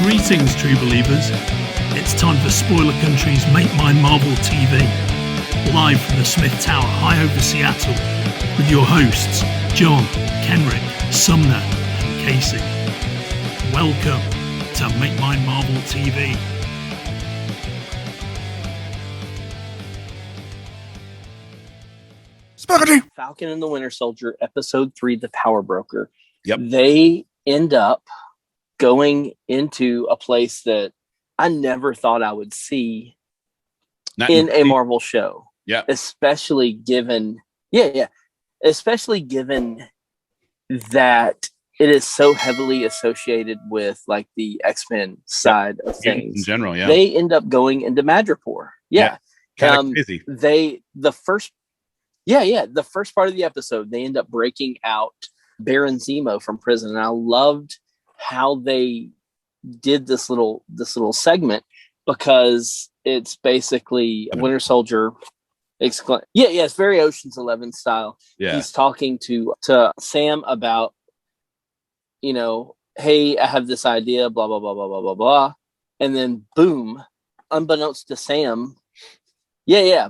Greetings, true believers. It's time for Spoiler Country's Make Mine Marvel TV, live from the Smith Tower high over Seattle, with your hosts, John, Kenric, Sumner, and Casey. Welcome to Make Mine Marvel TV. Falcon and the Winter Soldier, episode 3, The Power Broker. Yep. They end up going into a place that I never thought I would see in a Marvel show. Yeah. Especially given especially given that it is so heavily associated with like the X-Men side of things. In general, yeah. They end up going into Madripoor. Yeah. Kind of crazy. The first part of the episode, they end up breaking out Baron Zemo from prison, and I loved how they did this little segment, because it's basically a Winter Soldier. It's very Ocean's 11 style. Yeah, he's talking to Sam about, hey, I have this idea, blah blah blah blah blah blah blah, and then boom, unbeknownst to Sam.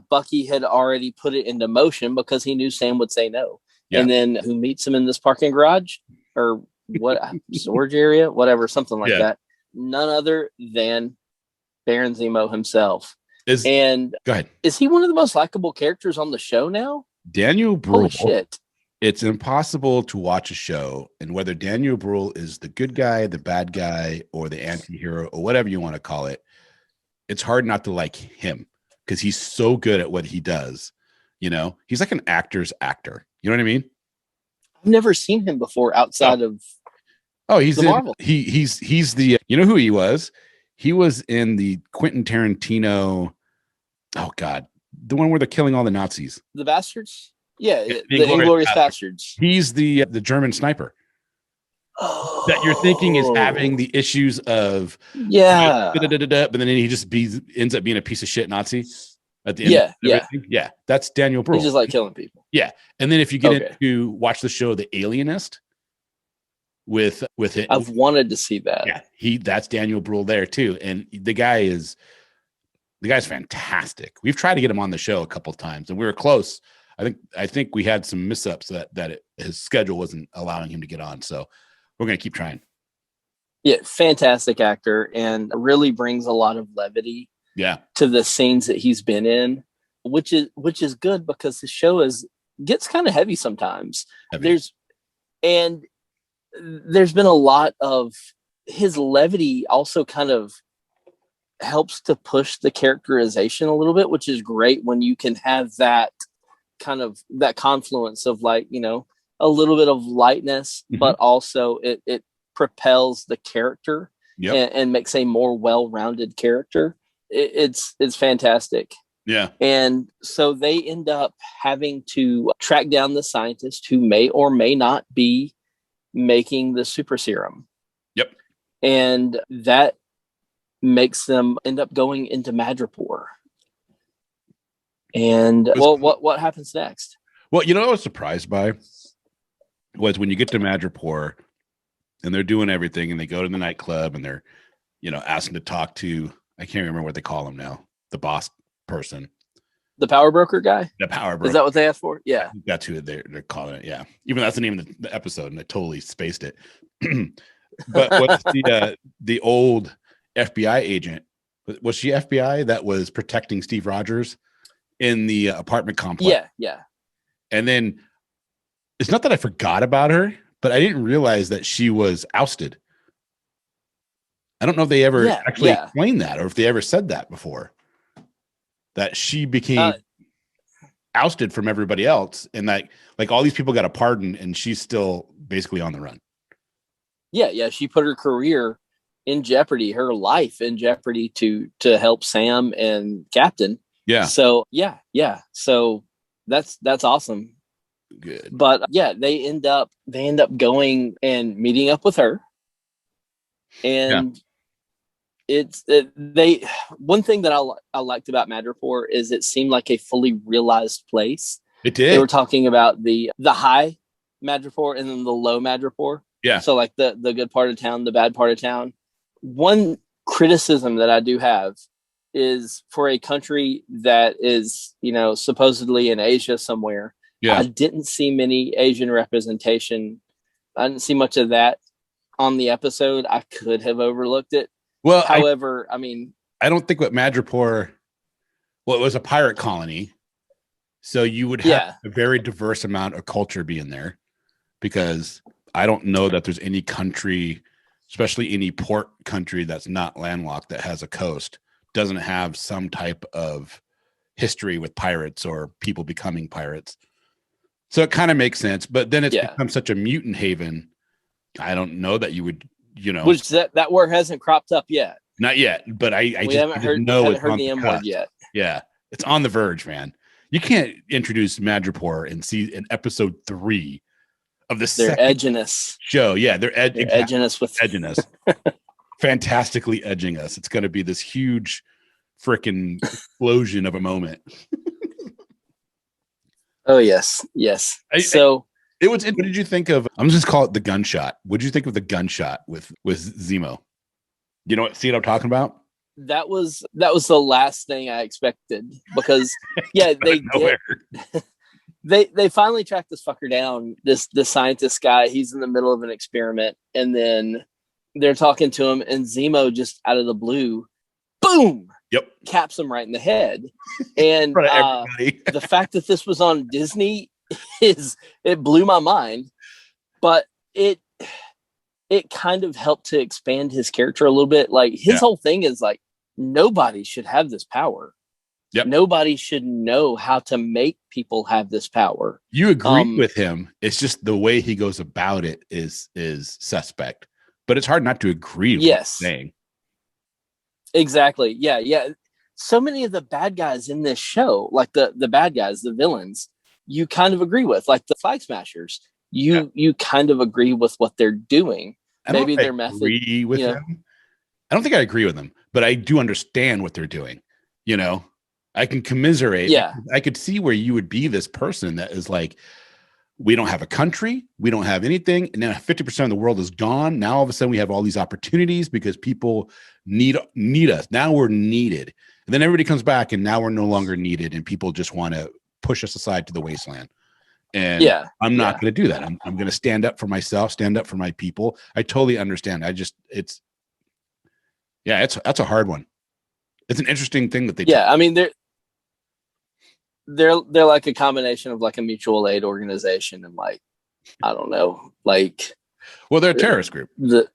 Bucky had already put it into motion because he knew Sam would say no. Yeah. And then who meets him in this parking garage or what storage area, whatever, something like that. None other than Baron Zemo himself. Go ahead. Is he one of the most likable characters on the show now? Daniel Bruhl. Holy shit. It's impossible to watch a show, and whether Daniel Bruhl is the good guy, the bad guy, or the anti-hero, or whatever you want to call it, it's hard not to like him. Because he's so good at what he does, he's like an actor's actor. You know what I mean? I've never seen him before outside of. Oh, he's in Marvel. He's the. You know who he was? He was in the Quentin Tarantino. Oh God, the one where they're killing all the Nazis. The Bastards. Yeah, the Inglourious Bastards. He's the German sniper. Oh. That you're thinking is having the issues of but then he just ends up being a piece of shit Nazi at the end. That's Daniel Bruhl. He's just like killing people. Yeah, and then if you get into watch the show The Alienist with it, I've wanted to see that. Yeah, that's Daniel Bruhl there too, and the guy's fantastic. We've tried to get him on the show a couple of times, and we were close. I think we had some mishap that his schedule wasn't allowing him to get on. So. We're going to keep trying. Yeah, fantastic actor, and really brings a lot of levity to the scenes that he's been in, which is good because the show gets kind of heavy sometimes. There's been a lot of his levity also kind of helps to push the characterization a little bit, which is great when you can have that kind of that confluence of like, a little bit of lightness, but also it propels the character and makes a more well-rounded character. It's fantastic. Yeah. And so they end up having to track down the scientist who may or may not be making the super serum. Yep. And that makes them end up going into Madripoor. And what happens next? Well, I was surprised by was when you get to Madripoor and they're doing everything and they go to the nightclub and they're, asking to talk to, I can't remember what they call him now, the boss person. The power broker guy? The power broker. Is that what they asked for? Yeah. That's who they're calling it. Yeah. Even that's the name of the episode and I totally spaced it. But what's the old FBI agent? Was she FBI that was protecting Steve Rogers in the apartment complex? Yeah. And then it's not that I forgot about her, but I didn't realize that she was ousted. I don't know if they ever actually explained that or if they ever said that before. That she became ousted from everybody else, and like all these people got a pardon, and she's still basically on the run. Yeah. She put her career in jeopardy, her life in jeopardy to help Sam and Captain. Yeah. So So that's awesome. Good. But they end up going and meeting up with her, and one thing that I liked about Madripoor is it seemed like a fully realized place. It did. They were talking about the high Madripoor and then the low Madripoor. Yeah. So like the good part of town, the bad part of town. one criticism that I do have is for a country that is, supposedly in Asia somewhere. Yeah. I didn't see many Asian representation. I didn't see much of that on the episode. I could have overlooked it. Well, however, I don't think what Madripoor, it was a pirate colony. So you would have a very diverse amount of culture being there, because I don't know that there's any country, especially any port country that's not landlocked, that has a coast, doesn't have some type of history with pirates or people becoming pirates. So it kind of makes sense, but then it's become such a mutant haven. I don't know that you would, which that word hasn't cropped up yet. Not yet, but I haven't heard the M word yet. Yeah, it's on the verge, man. You can't introduce Madripoor and see in episode 3 of the second edginess show. Yeah, they're edginess with edginess. Fantastically edging us. It's going to be this huge freaking explosion of a moment. Oh yes. What did you think of? I'm just call it the gunshot. What did you think of the gunshot with Zemo? See what I'm talking about? That was the last thing I expected, because they finally tracked this fucker down. This scientist guy. He's in the middle of an experiment, and then they're talking to him, and Zemo just out of the blue, boom. Yep. Caps him right in the head. And the fact that this was on Disney it blew my mind, but it kind of helped to expand his character a little bit. Like his whole thing is like, nobody should have this power. Yep. Nobody should know how to make people have this power. You agree with him. It's just the way he goes about it is suspect, but it's hard not to agree with what he's saying. Exactly. Yeah. So many of the bad guys in this show, like the bad guys, the villains, you kind of agree with, like the Flag Smashers. You kind of agree with what they're doing. Maybe their method. With them. I don't think I agree with them, but I do understand what they're doing. I can commiserate. Yeah. I could see where you would be this person that is like, we don't have a country, we don't have anything, and then 50% of the world is gone. Now all of a sudden we have all these opportunities because people need us. Now we're needed. And then everybody comes back and now we're no longer needed, and people just want to push us aside to the wasteland. And I'm not going to do that. I'm going to stand up for myself, stand up for my people. I totally understand. That's a hard one. It's an interesting thing that they do. I mean, they're like a combination of like a mutual aid organization and like, I don't know, like, well, they're a terrorist group. They're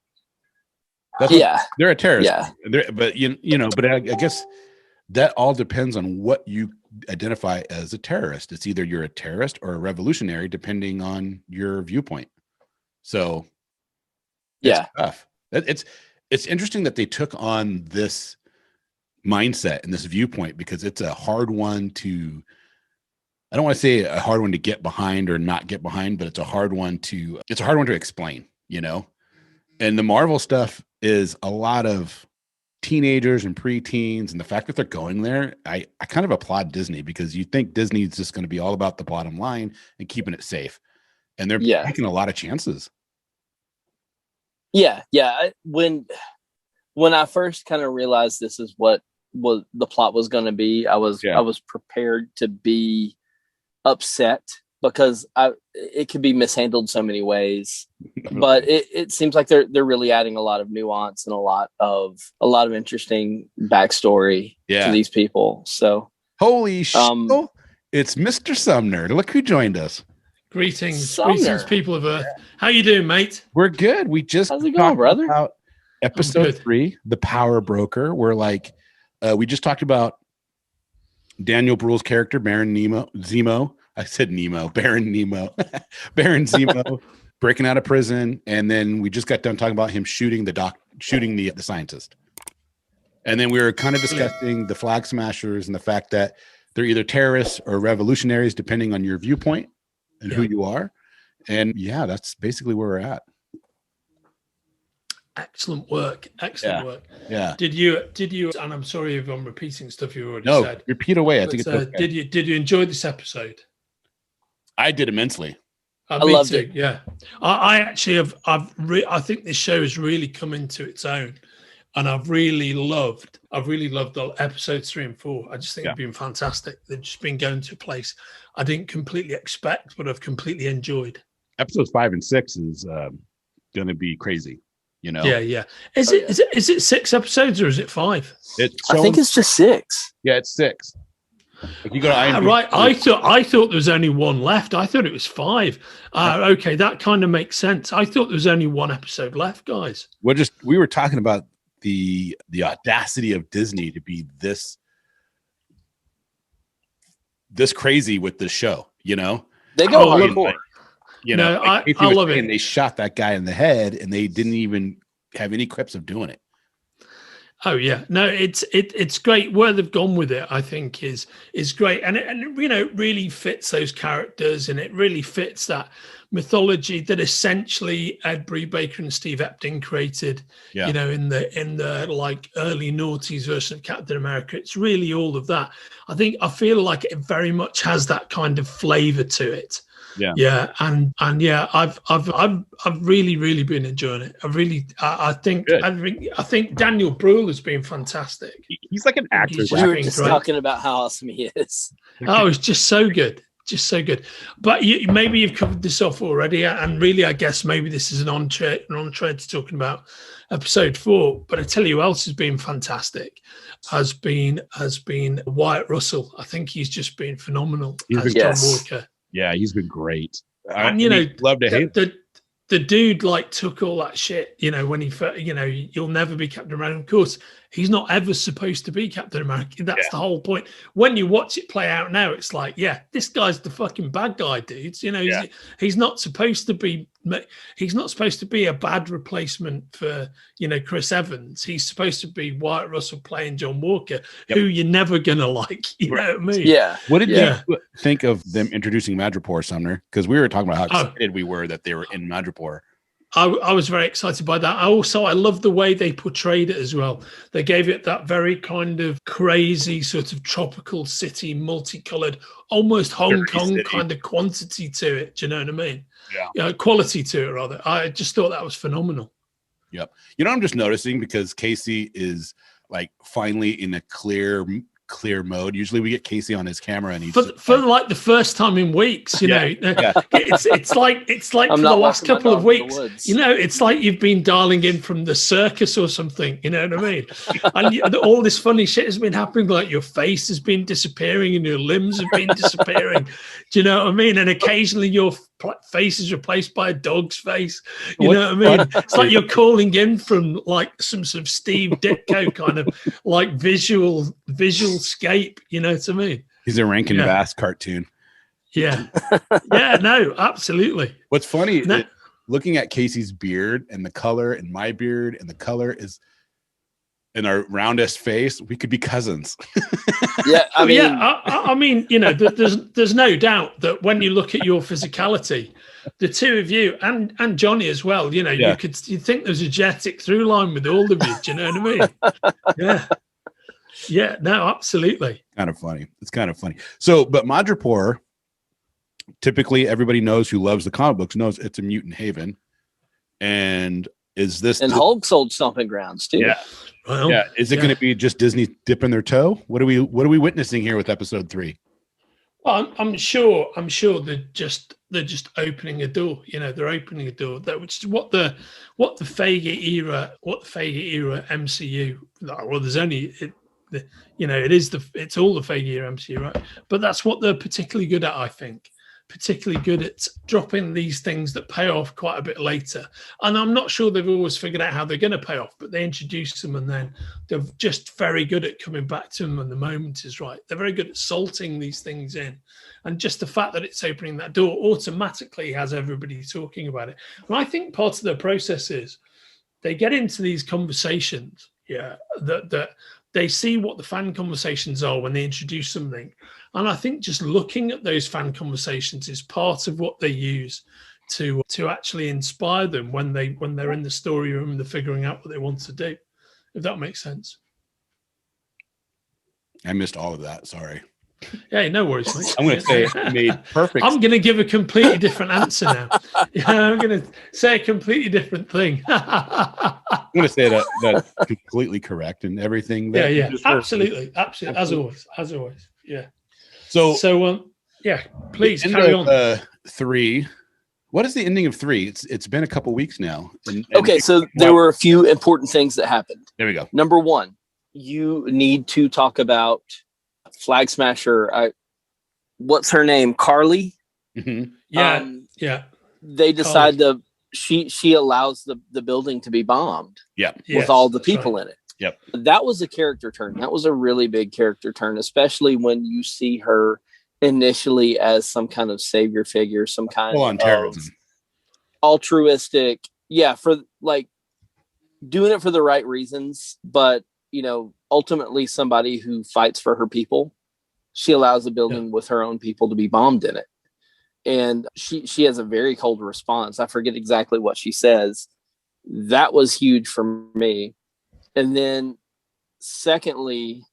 a terrorist. Yeah. But I guess that all depends on what you identify as a terrorist. It's either you're a terrorist or a revolutionary, depending on your viewpoint. So it's tough. It's interesting that they took on this mindset and this viewpoint, because it's a hard one to, I don't want to say a hard one to get behind or not get behind, but it's a hard one to explain, and the Marvel stuff is a lot of teenagers and preteens, and the fact that they're going there, I kind of applaud Disney, because you think Disney's just going to be all about the bottom line and keeping it safe, and they're taking a lot of chances. When I first kind of realized this is what the plot was going to be, I was prepared to be upset, because it could be mishandled so many ways. But it seems like they're really adding a lot of nuance and a lot of interesting backstory to these people. So holy shit, it's Mr. Sumner. Look who joined us. Greetings, people of Earth. How you doing, mate? We're good. We just how's it going, brother? About episode 3, the Power Broker. We're like, we just talked about Daniel Bruhl's character, Baron Zemo. I said Nemo, Baron Nemo, Baron Zemo, breaking out of prison, and then we just got done talking about him shooting the scientist. And then we were kind of discussing the Flag Smashers and the fact that they're either terrorists or revolutionaries, depending on your viewpoint and who you are. And that's basically where we're at. Excellent work. Yeah. Did you? And I'm sorry if I'm repeating stuff you already said. No, repeat away. I think it's okay. Did you enjoy this episode? I did immensely. I loved it. Yeah, I actually have. I think this show has really come into its own. And I've really loved the episodes 3 and 4. I just think they've been fantastic. They've just been going to a place I didn't completely expect, but I've completely enjoyed. Episodes 5 and 6 is going to be crazy, you know? Yeah. Is it 6 episodes or is it 5? I think it's just 6. Yeah, it's 6. If you go to IMDb, right. I thought there was only one left. I thought it was 5. Okay, that kind of makes sense. I thought there was only one episode left, guys. We were talking about the audacity of Disney to be this crazy with this show, you know? They go hardcore. You know, I love it. They shot that guy in the head and they didn't even have any clips of doing it. Oh yeah, no, it's great. Where they've gone with it, I think, is great, and it really fits those characters, and it really fits that mythology that essentially Ed Brubaker and Steve Epting created. Yeah. You know, in the like early noughties version of Captain America. It's really all of that. I feel like it very much has that kind of flavor to it. Yeah, and yeah, I've really been enjoying it. I think Daniel Bruhl has been fantastic. He's like an actor. We were just talking about how awesome he is. Oh, it's just so good. But maybe you've covered this off already, and really, I guess maybe this is an entree to talking about episode 4. But I tell you who else has been fantastic has been Wyatt Russell. I think he's just been phenomenal as John Walker. Yeah, he's been great. And love to hate the dude like took all that shit, when he, you'll never be Captain America. Of course, he's not ever supposed to be Captain America. That's the whole point. When you watch it play out now, it's like, this guy's the fucking bad guy, dudes. He's not supposed to be. He's not supposed to be a bad replacement for Chris Evans. He's supposed to be Wyatt Russell playing John Walker, who you're never gonna like. You know what I mean? Yeah. What did you think of them introducing Madripoor, Sumner? Because we were talking about how excited we were that they were in Madripoor. I was very excited by that. I love the way they portrayed it as well. They gave it that very kind of crazy sort of tropical city, multicolored, almost Hong Kong kind of quantity to it. Do you know what I mean? Yeah. Quality to it, rather. I just thought that was phenomenal. Yep. I'm just noticing because Casey is like finally in a clear mode. Usually we get Casey on his camera and he's for like the first time in weeks, it's like for the last couple of weeks, it's like you've been dialing in from the circus or something, you know what I mean? And all this funny shit has been happening, like your face has been disappearing and your limbs have been disappearing. Do you know what I mean? And occasionally your face is replaced by a dog's face. You know what I mean? It's like you're calling in from like some sort of Steve Ditko kind of like visual scape. You know what I mean? He's a Rankin Bass cartoon. Yeah. No, absolutely. What's funny, looking at Casey's beard and the color and my beard and the color is in our roundest face, we could be cousins. I mean, there's no doubt that when you look at your physicality, the two of you and Johnny as well, you think there's a genetic through line with all of you. Do you know what I mean? Yeah, no, absolutely. Kind of funny. It's kind of funny. So, but Madripoor, typically everybody knows who loves the comic books knows it's a mutant haven. And is this and Hulk's old stomping grounds too? Yeah. Well, is it going to be just Disney dipping their toe? What are we witnessing here with episode 3? Well, I'm sure they're just opening a door. They're opening a door, which is what the Feige era MCU. Well, there's only it's all the Feige era MCU, right? But that's what they're particularly good at, I think. Particularly good at dropping these things that pay off quite a bit later. And I'm not sure they've always figured out how they're going to pay off, but they introduce them and then they're just very good at coming back to them when the moment is right. They're very good at salting these things in. And just the fact that it's opening that door automatically has everybody talking about it. And I think part of the process is they get into these conversations, that they see what the fan conversations are when they introduce something. And I think just looking at those fan conversations is part of what they use to actually inspire them when they're in the story room and they're figuring out what they want to do, if that makes sense. I missed all of that. Sorry. Yeah, no worries, mate. I'm going to say it made perfect. I'm going to give a completely different answer now. Yeah, I'm going to say a completely different thing. I'm going to say that's completely correct and everything. Yeah, absolutely. As always. Yeah. So yeah, please carry on. 3. What is the ending of 3? It's been a couple weeks now. Okay, so there were a few important things that happened. There we go. Number 1, you need to talk about Flag Smasher. What's her name? Carly? Mm-hmm. Yeah. They decide she allows the building to be bombed. Yeah. With all the people in it. Yep. That was a character turn. That was a really big character turn, especially when you see her initially as some kind of savior figure, some kind of terrorism. Altruistic. Yeah, for like doing it for the right reasons, but ultimately somebody who fights for her people. She allows a building with her own people to be bombed in it. And she has a very cold response. I forget exactly what she says. That was huge for me. And then secondly,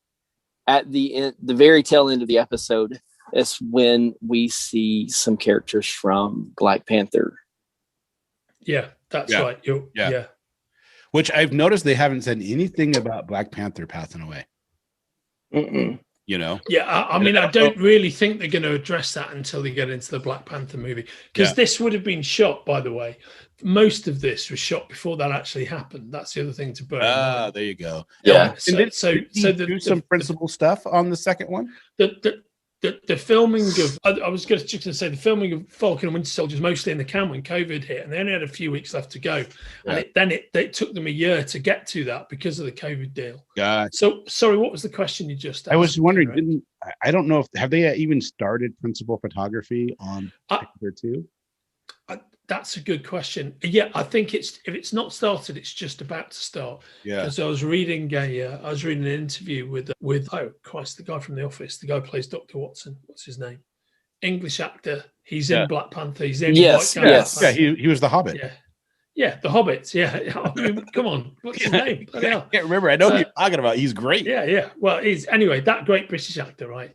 at the very tail end of the episode is when we see some characters from Black Panther. Yeah, that's right. Yeah. Which I've noticed they haven't said anything about Black Panther passing away. Mm-mm. Yeah, I mean, I don't really think they're going to address that until they get into the Black Panther movie, because this would have been shot, by the way. Most of this was shot before that actually happened. That's the other thing to bear in mind. There you go. Yeah. So do some principal stuff on the second one. The filming of, I was just going to say, the filming of Falcon and Winter Soldier was mostly in the can when COVID hit, and they only had a few weeks left to go. Yeah. And it took them a year to get to that because of the COVID deal. So, sorry, what was the question you just asked? I was wondering, I don't know have they even started principal photography on Panther 2? That's a good question. Yeah, I think if it's not started, it's just about to start. Yeah. Because I was reading an interview with the guy from The Office, the guy who plays Dr. Watson. What's his name? English actor. He's in Black Panther. He's in Yes. Yeah, he was the Hobbit. Yeah, the Hobbits. Yeah, I mean, come on, what's his name? I can't remember. I know who you're talking about. He's great. Yeah. Well, anyway, that great British actor, right?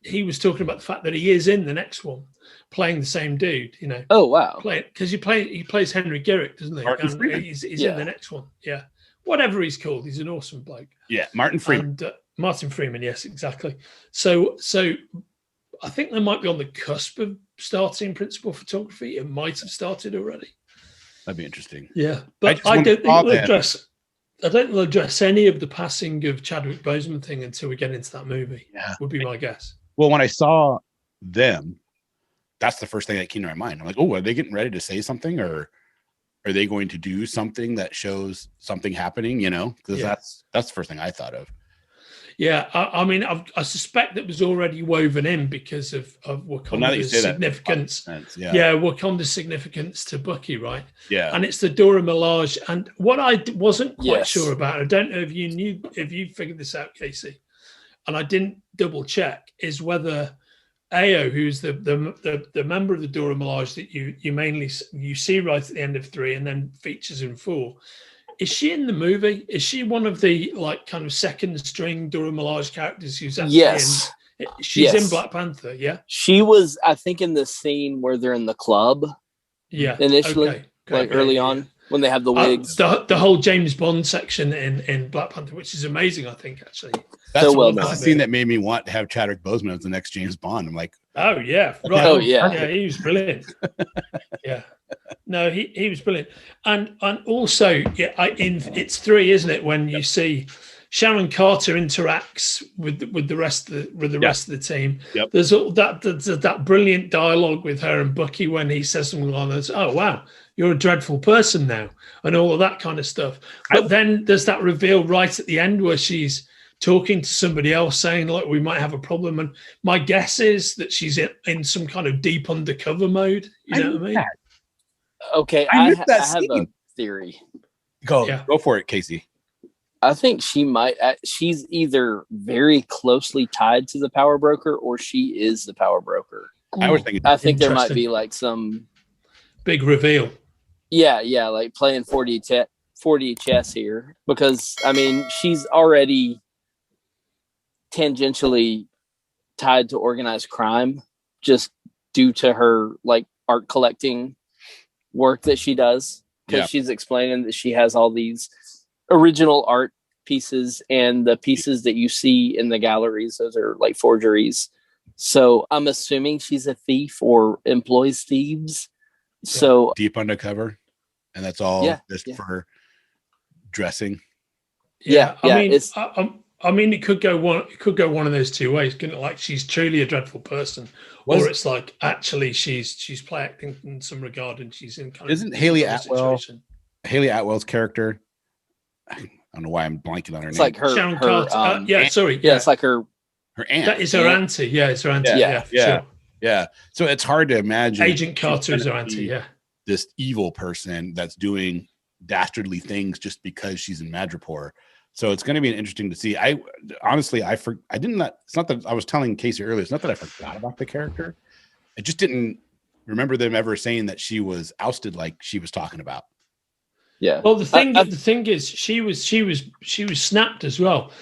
He was talking about the fact that he is in the next one, playing the same dude. Oh wow! Because he plays Henry Kenric, doesn't he? Martin Freeman. He's in the next one. Yeah, whatever he's called, he's an awesome bloke. Yeah, Martin Freeman. And Martin Freeman, yes, exactly. So I think they might be on the cusp of starting principal photography. It might have started already. That'd be interesting. Yeah, but I don't think we'll address. I don't think we'll address any of the passing of Chadwick Boseman thing until we get into that movie. Yeah, would be my guess. Well, when I saw them, that's the first thing that came to my mind. I'm like, oh, are they getting ready to say something, or are they going to do something that shows something happening? Because that's the first thing I thought of. Yeah, I mean, I suspect that was already woven in because of Wakanda's significance. Wakanda's significance to Bucky, right? Yeah, and it's the Dora Milaje. And what I wasn't quite sure about, I don't know if you figured this out, Casey, and I didn't double check, is whether Ao, who's the member of the Dora Milaje that you see right at the end of 3 and then features in 4. Is she in the movie? Is she one of the kind of second string Dora Milaje characters who's actually she's in Black Panther? Yeah, she was, I think, in the scene where they're in the club. Yeah, initially, early on when they have the wigs. The whole James Bond section in Black Panther, which is amazing, I think, actually. That's the scene that made me want to have Chadwick Boseman as the next James Bond. I'm like, oh yeah, right. Oh yeah, he was brilliant. Yeah, no, he was brilliant, and also it's 3, isn't it? When you see Sharon Carter interacts with the rest of the team. Yep. There's that brilliant dialogue with her and Bucky when he says something like this. Oh wow, you're a dreadful person now, and all of that kind of stuff. But then there's that reveal right at the end where she's talking to somebody else saying, like, we might have a problem. And my guess is that she's in some kind of deep undercover mode. You know what I mean? Okay, I have a theory. Go for it, Casey. I think she's either very closely tied to the power broker or she is the power broker. I think there might be like some big reveal. Yeah, like playing 4D chess here, because I mean she's already tangentially tied to organized crime just due to her like art collecting work that she does. Because she's explaining that she has all these original art pieces, and the pieces that you see in the galleries, those are like forgeries. So I'm assuming she's a thief or employs thieves. So deep undercover, and that's all just for dressing. I mean, it could go one of those two ways. Couldn't it? Like she's truly a dreadful person, or it's like actually she's play acting in some regard, and she's in kind Isn't of Haley Atwell's character? I don't know why I'm blanking on her name. It's like her Sharon Carter. Aunt. It's like her aunt. That is her auntie. Yeah, it's her auntie. Yeah. So it's hard to imagine Agent Carter is her auntie. Yeah, this evil person that's doing dastardly things just because she's in Madripoor. So it's going to be interesting to see. I honestly, it's not that I was telling Casey earlier. It's not that I forgot about the character. I just didn't remember them ever saying that she was ousted like she was talking about. Yeah. Well, the thing is, she was snapped as well.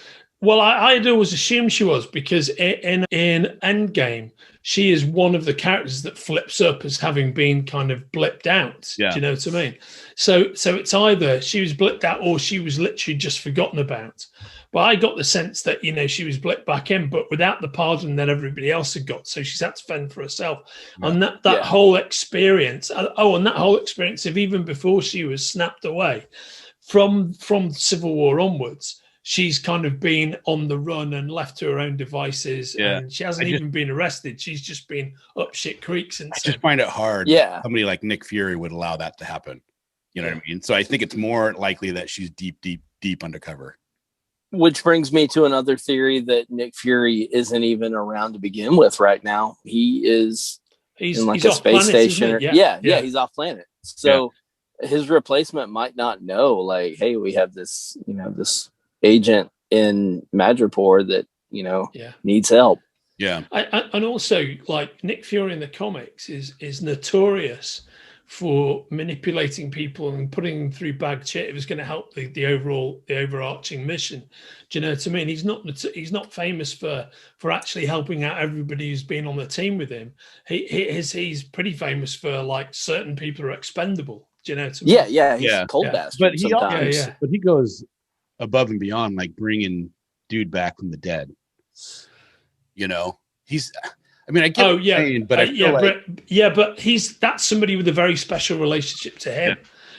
Well, I had always assumed she was, because in Endgame, she is one of the characters that flips up as having been kind of blipped out. Yeah. Do you know what I mean? So it's either she was blipped out or she was literally just forgotten about. But I got the sense that, she was blipped back in, but without the pardon that everybody else had got. So she's had to fend for herself. Yeah. And that whole experience, and that whole experience of even before she was snapped away from Civil War onwards, she's kind of been on the run and left to her own devices, and she hasn't even been arrested. She's just been up shit creek since. I just find it hard. Yeah, somebody like Nick Fury would allow that to happen. You know what I mean? So I think it's more likely that she's deep undercover. Which brings me to another theory that Nick Fury isn't even around to begin with right now. He's in like a space station. He's off planet. So his replacement might not know, like, hey, we have this, this agent in Madripoor that needs help. And also, like, Nick Fury in the comics is notorious for manipulating people and putting them through bad shit if it's going to help the overarching mission. Do you know what I mean? He's not famous for actually helping out everybody who's been on the team with him. He's pretty famous for, like, certain people are expendable. Do you know what I mean? He's a cold bastard. But he goes above and beyond, like bringing dude back from the dead. I get what you're saying, but but that's somebody with a very special relationship to him.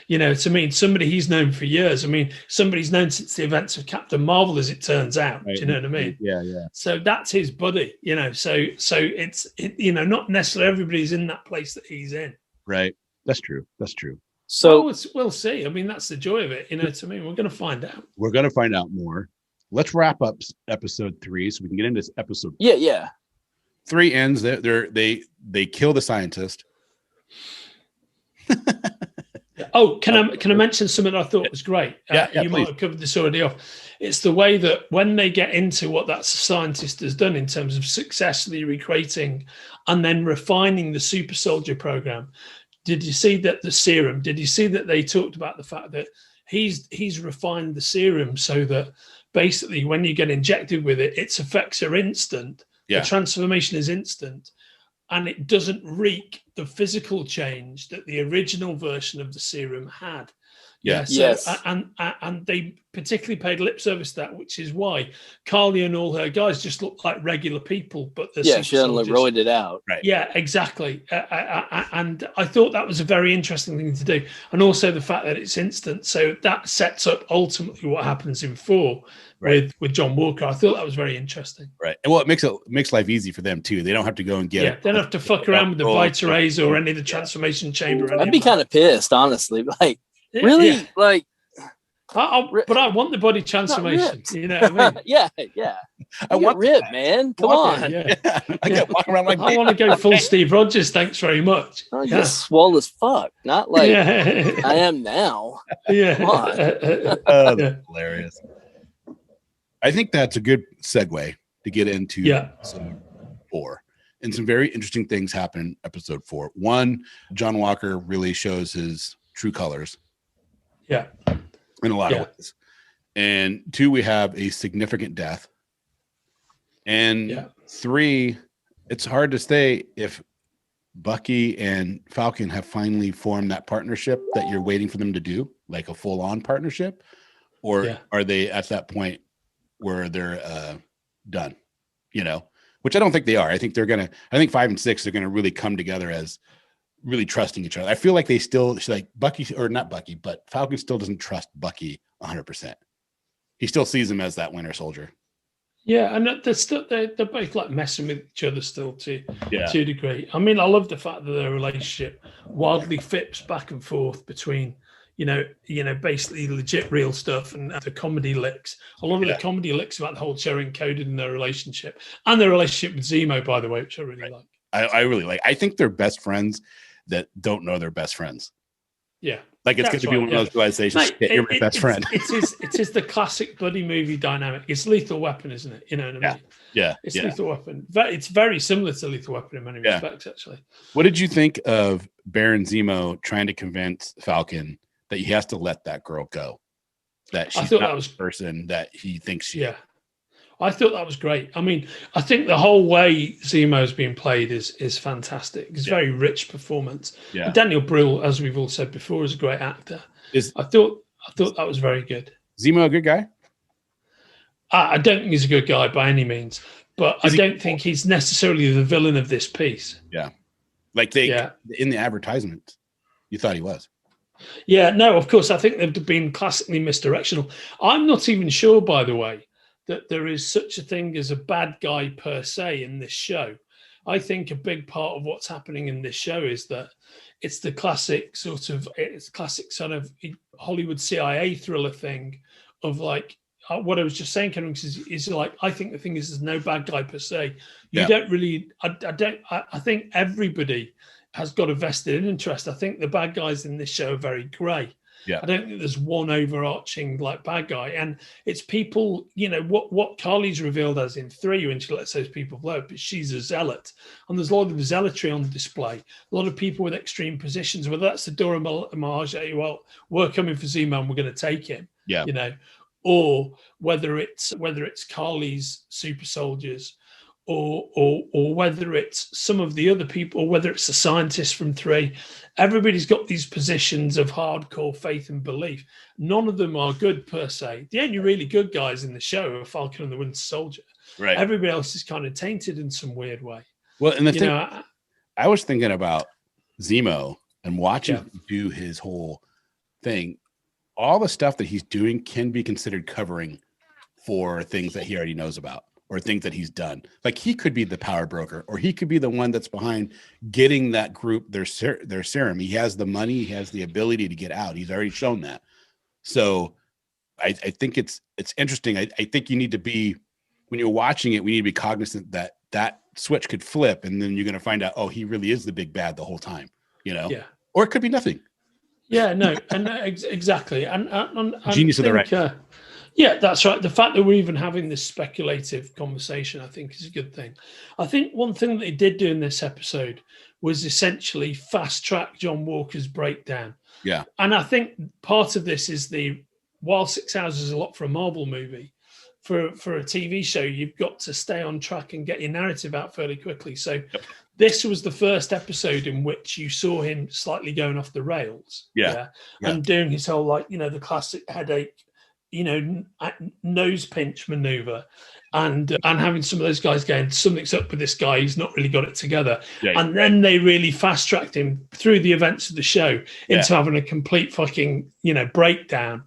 You know what I mean? Somebody he's known for years. I mean, somebody's known since the events of Captain Marvel, as it turns out. Right. Do you know what I mean? Yeah. So that's his buddy. So it's not necessarily everybody's in that place that he's in. Right. That's true. So we'll see. I mean, that's the joy of it. You know what I mean? We're going to find out. We're going to find out more. Let's wrap up episode 3 so we can get into episode. Yeah. 3 ends. They kill the scientist. Oh, can I mention something I thought was great? You might have covered this already off. It's the way that when they get into what that scientist has done in terms of successfully recreating and then refining the super soldier program. Did you see that the serum? Did you see that they talked about the fact that he's refined the serum so that basically when you get injected with it, its effects are instant. Yeah. The transformation is instant, and it doesn't wreak the physical change that the original version of the serum had. Yes. And they particularly paid lip service to that, which is why Carly and all her guys just look like regular people, but she suddenly roided it out. Right. Yeah, exactly. And I thought that was a very interesting thing to do, and also the fact that it's instant. So that sets up ultimately what happens in 4 with John Walker. I thought that was very interesting. Right. And well, it makes life easy for them too. They don't have to go and get it. They don't have to fuck around with the Vita Rays or any of the transformation chamber. I'd be kind of pissed, honestly. Like, really? Like, but I want the body transformation. You know what I mean? Yeah. I want ripped, man. Come on. Yeah. I want to go full Steve Rogers. Thanks very much. I just swole as fuck. Not like I am now. Yeah. Come on. That's hilarious. I think that's a good segue to get into episode 4. And some very interesting things happen in episode 4. 1, John Walker really shows his true colors. Yeah. In a lot of ways. And 2, we have a significant death. And 3, it's hard to say if Bucky and Falcon have finally formed that partnership that you're waiting for them to do, like a full-on partnership, or are they at that point where they're done, which I don't think they are. I think 5 and 6 are going to really come together as really trusting each other. I feel like they still, like Bucky, or not Bucky, but Falcon still doesn't trust Bucky 100%. He still sees him as that Winter Soldier. Yeah, and they're both like messing with each other still to a degree. I mean, I love the fact that their relationship wildly flips back and forth between, basically legit real stuff and the comedy licks. A lot of the comedy licks about the whole show encoded in their relationship and their relationship with Zemo, by the way, which I really like. I really like. I think they're best friends that don't know they're best friends. Yeah. Like it's going to be one of those realizations. You're my best friend. It is the classic buddy movie dynamic. It's Lethal Weapon, isn't it? You know what I mean? Yeah. It's Lethal Weapon. It's very similar to Lethal Weapon in many respects, actually. What did you think of Baron Zemo trying to convince Falcon that he has to let that girl go? That she's not the person that he thinks she is. I thought that was great. I mean, I think the whole way Zemo's being played is fantastic. It's a very rich performance. Yeah. Daniel Brühl, as we've all said before, is a great actor. I thought that was very good. Zemo a good guy? I don't think he's a good guy by any means, but I don't think he's necessarily the villain of this piece. Yeah. Like in the advertisement, you thought he was. Yeah, no, of course. I think they've been classically misdirectional. I'm not even sure, by the way, that there is such a thing as a bad guy per se in this show. I think a big part of what's happening in this show is that it's the classic sort of Hollywood CIA thriller thing of like what I was just saying, Kenric, is like, I think the thing is there's no bad guy per se. You don't really, I think everybody has got a vested interest. I think the bad guys in this show are very grey. Yeah. I don't think there's one overarching like bad guy, and it's people. What Carly's revealed as in 3 when she lets those people blow, but she's a zealot, and there's a lot of zealotry on display. A lot of people with extreme positions, whether that's the Dora Milaje, well, we're coming for Zemo and we're going to take him. Yeah, or whether it's Carly's super soldiers. Or whether it's some of the other people, or whether it's the scientists from 3, everybody's got these positions of hardcore faith and belief. None of them are good per se. The only really good guys in the show are Falcon and the Winter Soldier. Right. Everybody else is kind of tainted in some weird way. Well, and the thing, I was thinking about Zemo and watching him do his whole thing. All the stuff that he's doing can be considered covering for things that he already knows about, or things that he's done. Like he could be the power broker, or he could be the one that's behind getting that group their serum. He has the money, he has the ability to get out. He's already shown that. So I think it's interesting. I think you need to be, when you're watching it, we need to be cognizant that switch could flip, and then you're going to find out, oh, he really is the big bad the whole time, or it could be nothing. Yeah, no, and exactly. And genius of the right. Yeah, that's right. The fact that we're even having this speculative conversation, I think, is a good thing. I think one thing that they did do in this episode was essentially fast track John Walker's breakdown. Yeah. And I think part of this is while 6 hours is a lot for a Marvel movie, for a TV show, you've got to stay on track and get your narrative out fairly quickly. So this was the first episode in which you saw him slightly going off the rails. Yeah. And doing his whole, the classic headache, nose pinch maneuver, and having some of those guys going, something's up with this guy, he's not really got it together. And then they really fast tracked him through the events of the show into having a complete fucking breakdown,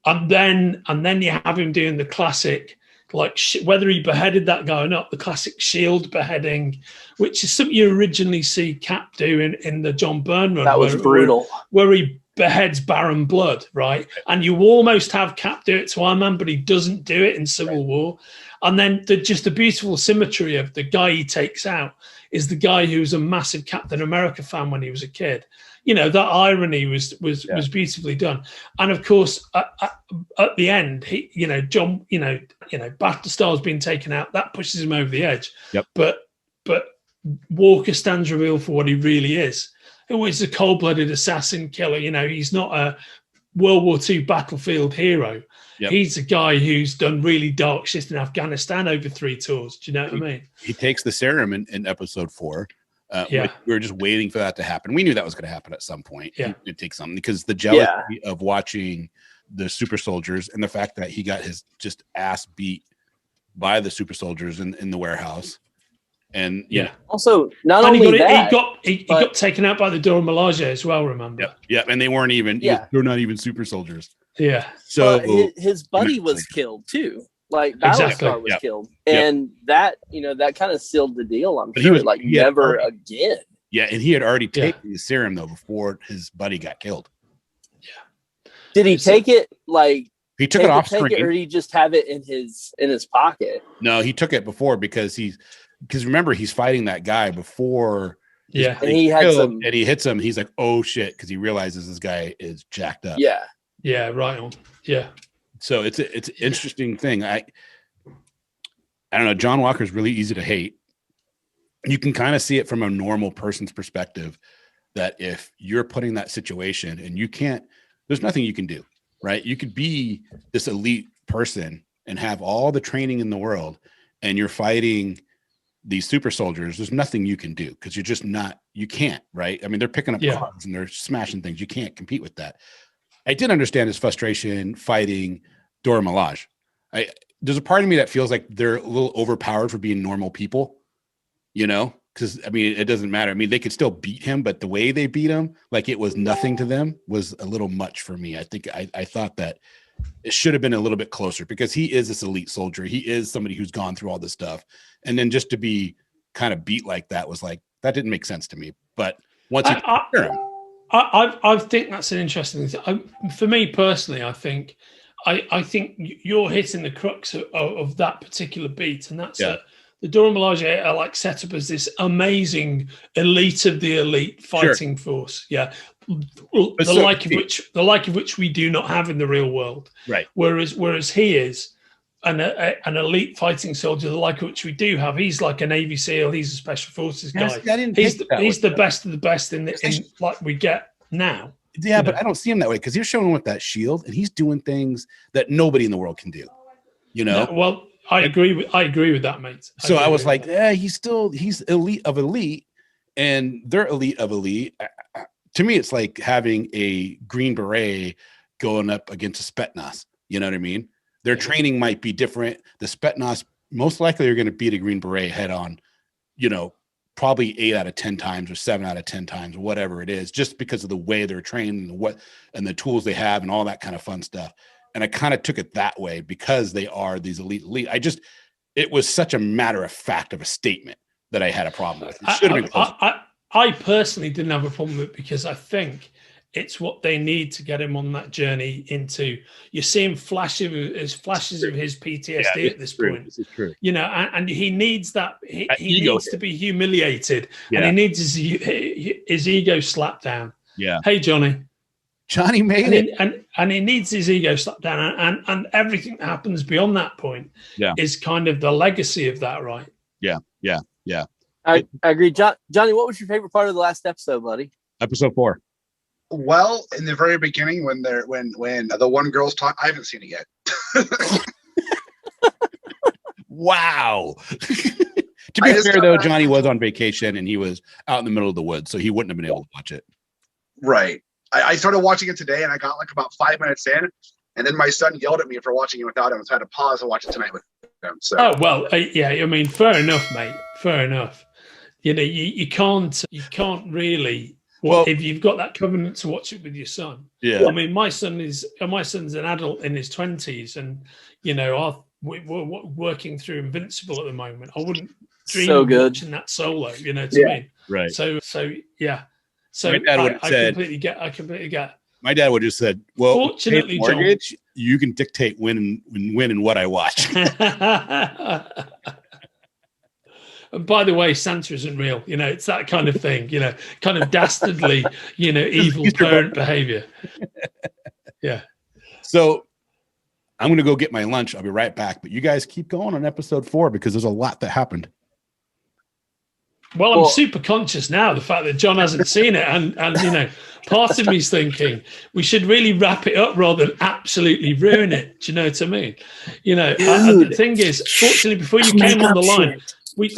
and then you have him doing the classic, whether he beheaded that guy or not, the classic shield beheading, which is something you originally see Cap do in the John Byrne run. That was brutal. Where he beheads Baron Blood, right? And you almost have Cap do it to Iron Man, but he doesn't do it in Civil War. And then just the beautiful symmetry of the guy he takes out is the guy who's a massive Captain America fan when he was a kid. That irony was beautifully done. And of course, at the end, John, Battlestar's been taken out. That pushes him over the edge. Yep. But Walker stands revealed for what he really is. He's a cold-blooded assassin killer. He's not World War II battlefield hero. Yep. He's a guy who's done really dark shit in Afghanistan over 3 tours. Do you know what I mean? He takes the serum in episode 4. We were just waiting for that to happen. We knew that was going to happen at some point. Yeah. He'd take something because the jealousy of watching the super soldiers and the fact that he got his just ass beat by the super soldiers in the warehouse. And also not only that, he got taken out by the Dora Milaje as well. Remember? Yeah, and they weren't even. They're not even super soldiers. Yeah. So his buddy was killed too. Like Battlestar was killed, and that that kind of sealed the deal. I'm sure, never again. Yeah, and he had already taken the serum though before his buddy got killed. Yeah. Did he take it like? He took it off screen, or did he just have it in his pocket? No, he took it before because remember he's fighting that guy before. Yeah, and he had and he hits him. He's like, oh shit, because he realizes this guy is jacked up. Yeah. Yeah, right on. Yeah. So it's an interesting thing. I don't know. John Walker's really easy to hate. You can kind of see it from a normal person's perspective that if you're putting that situation and you can't, there's nothing you can do, right? You could be this elite person and have all the training in the world and you're fighting these super soldiers. There's nothing you can do because you're just not, you can't, right? I mean, they're picking up cars and they're smashing things. You can't compete with that. I did understand his frustration fighting Dora Milaje. There's a part of me that feels like they're a little overpowered for being normal people, because I mean, it doesn't matter. I mean, they could still beat him, but the way they beat him, like it was nothing to them, was a little much for me. I think I thought that it should have been a little bit closer because he is this elite soldier. He is somebody who's gone through all this stuff. And then just to be kind of beat like that was like, that didn't make sense to me. But once I think that's an interesting thing. For me personally, I think you're hitting the crux of that particular beat, and that's that the Dora Milaje are like set up as this amazing elite of the elite fighting force. Yeah, the like of which we do not have in the real world. Right. Whereas he is an elite fighting soldier, the like of which we do have. He's like a Navy SEAL. He's a Special Forces guy. He's the best of the best in like we get now. Yeah, but I don't see him that way because you're showing with that shield, and he's doing things that nobody in the world can do. No, well, I agree with that, mate. So I was like, he's elite of elite, and they're elite of elite. To me, it's like having a Green Beret going up against a Spetsnaz. You know what I mean? Their training might be different. The Spetsnaz most likely are going to beat a Green Beret head on, probably 8 out of 10 times or 7 out of 10 times, or whatever it is, just because of the way they're trained and the tools they have and all that kind of fun stuff. And I kind of took it that way because they are these elite. It was such a matter of fact of a statement that I had a problem with. It should have been closer. I personally didn't have a problem with it because I think it's what they need to get him on that journey into. You're seeing flashes of his PTSD at this point. This is true. And he needs that. He needs to be humiliated, and he needs his ego slapped down. Yeah. Hey, Johnny made it, and he needs his ego slapped down, and everything that happens beyond that point is kind of the legacy of that, right? Yeah. I agree, Johnny. What was your favorite part of the last episode, buddy? Episode 4. Well, in the very beginning, when the one girl's talk, I haven't seen it yet. Wow. To be fair, though, Johnny was on vacation and he was out in the middle of the woods, so he wouldn't have been able to watch it. Right. I started watching it today, and I got like about 5 minutes in, and then my son yelled at me for watching it without him, so I had to pause and watch it tonight with him. So. Oh well, yeah. I mean, fair enough, mate. Fair enough. You can't really. Well, if you've got that covenant to watch it with your son. Yeah. I mean, my son's an adult in his 20s, and we're working through Invincible at the moment. I wouldn't dream of watching that solo. You know what I mean? Right. So yeah. So my dad would have said, I completely get. My dad would have said, "Well, fortunately, mortgage, you can dictate when and what I watch." And by the way, Santa isn't real. It's that kind of thing. Kind of dastardly, evil parent behavior. Yeah. So I'm going to go get my lunch. I'll be right back. But you guys keep going on episode 4 because there's a lot that happened. Well, I'm super conscious now the fact that John hasn't seen it, and part of me's thinking we should really wrap it up rather than absolutely ruin it. Do you know what I mean? You know, and the thing is, fortunately, before you came on the line, we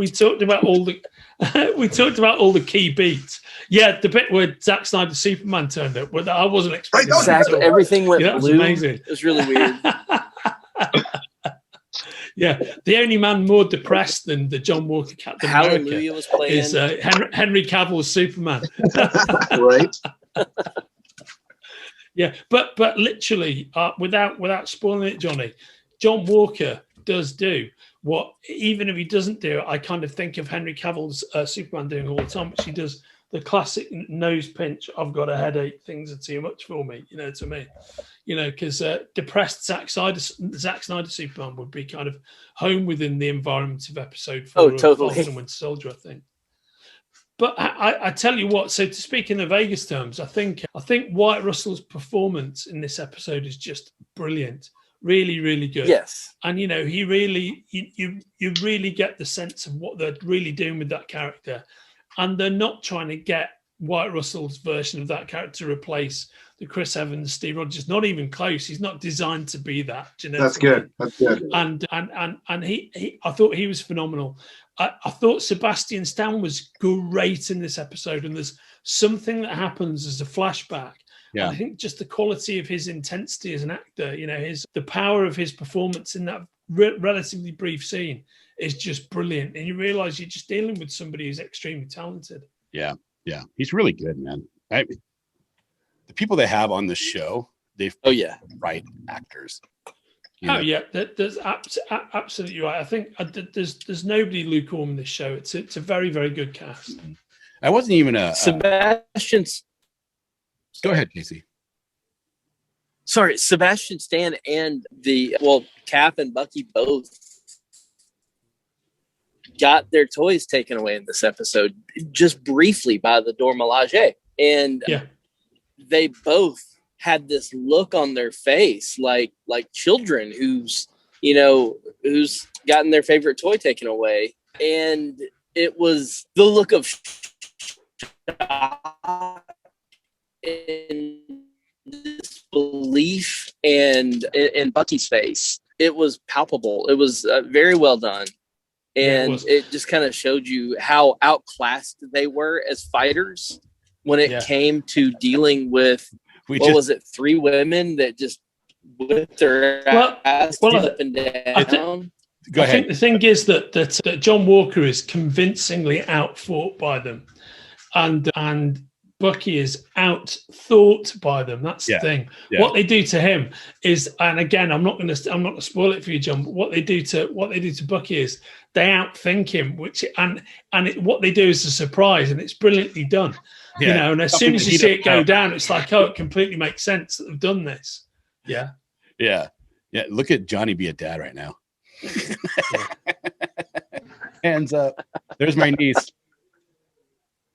talked about all the we talked about all the key beats. Yeah, the bit where Zack Snyder's Superman turned up, I wasn't expecting. Exactly, everything went blue. Was amazing. It was really weird. Yeah, the only man more depressed than the John Walker Captain Hallelujah America was playing. is Henry Cavill's Superman. Right. Yeah, but literally, without spoiling it, Johnny, John Walker does do what, even if he doesn't do it, I kind of think of Henry Cavill's Superman doing all the time, which he does the classic nose pinch. I've got a headache. Things are too much for me. You know, to me, you know, because depressed Zack Snyder Superman would be kind of home within the environment of episode 4 of totally. Falcon and Winter Soldier, I think. But I tell you what, so to speak in the Vegas terms, I think Wyatt Russell's performance in this episode is just brilliant. Really, really good. Yes. And, you know, he really, you really get the sense of what they're really doing with that character. And they're not trying to get Wyatt Russell's version of that character to replace the Chris Evans, Steve Rogers. Not even close. He's not designed to be that. You know, That's good. That's good. And he I thought he was phenomenal. I thought Sebastian Stan was great in this episode. And there's something that happens as a flashback. Yeah. I think just the quality of his intensity as an actor, you know, the power of his performance in that relatively brief scene is just brilliant. And you realize you're just dealing with somebody who's extremely talented. Yeah. Yeah. He's really good, man. The people they have on the show, they've right actors. You know? Yeah. There's absolutely right. I think there's nobody lukewarm in this show. It's a very, very good cast. I wasn't even Sebastian's. Go ahead, Casey. Sorry, Sebastian Stan and Cap and Bucky both got their toys taken away in this episode, just briefly by the Dora Milaje. And they both had this look on their face like children who's gotten their favorite toy taken away. And it was the look of shock and disbelief, and in Bucky's face, it was palpable. It was very well done, and it just kind of showed you how outclassed they were as fighters when it came to dealing with was it 3 women that just whipped their ass up and down. I think the thing is that John Walker is convincingly outfought by them, and Bucky is out-thought by them. That's the thing. Yeah. What they do to him is, and again, I'm not going to spoil it for you, John. But what they do to Bucky is they outthink him, what they do is a surprise, and it's brilliantly done. Yeah. You know, and as soon as you see it go down, it's like, it completely makes sense that they've done this. Yeah. Yeah. Yeah. Look at Johnny be a dad right now. Hands up. There's my niece.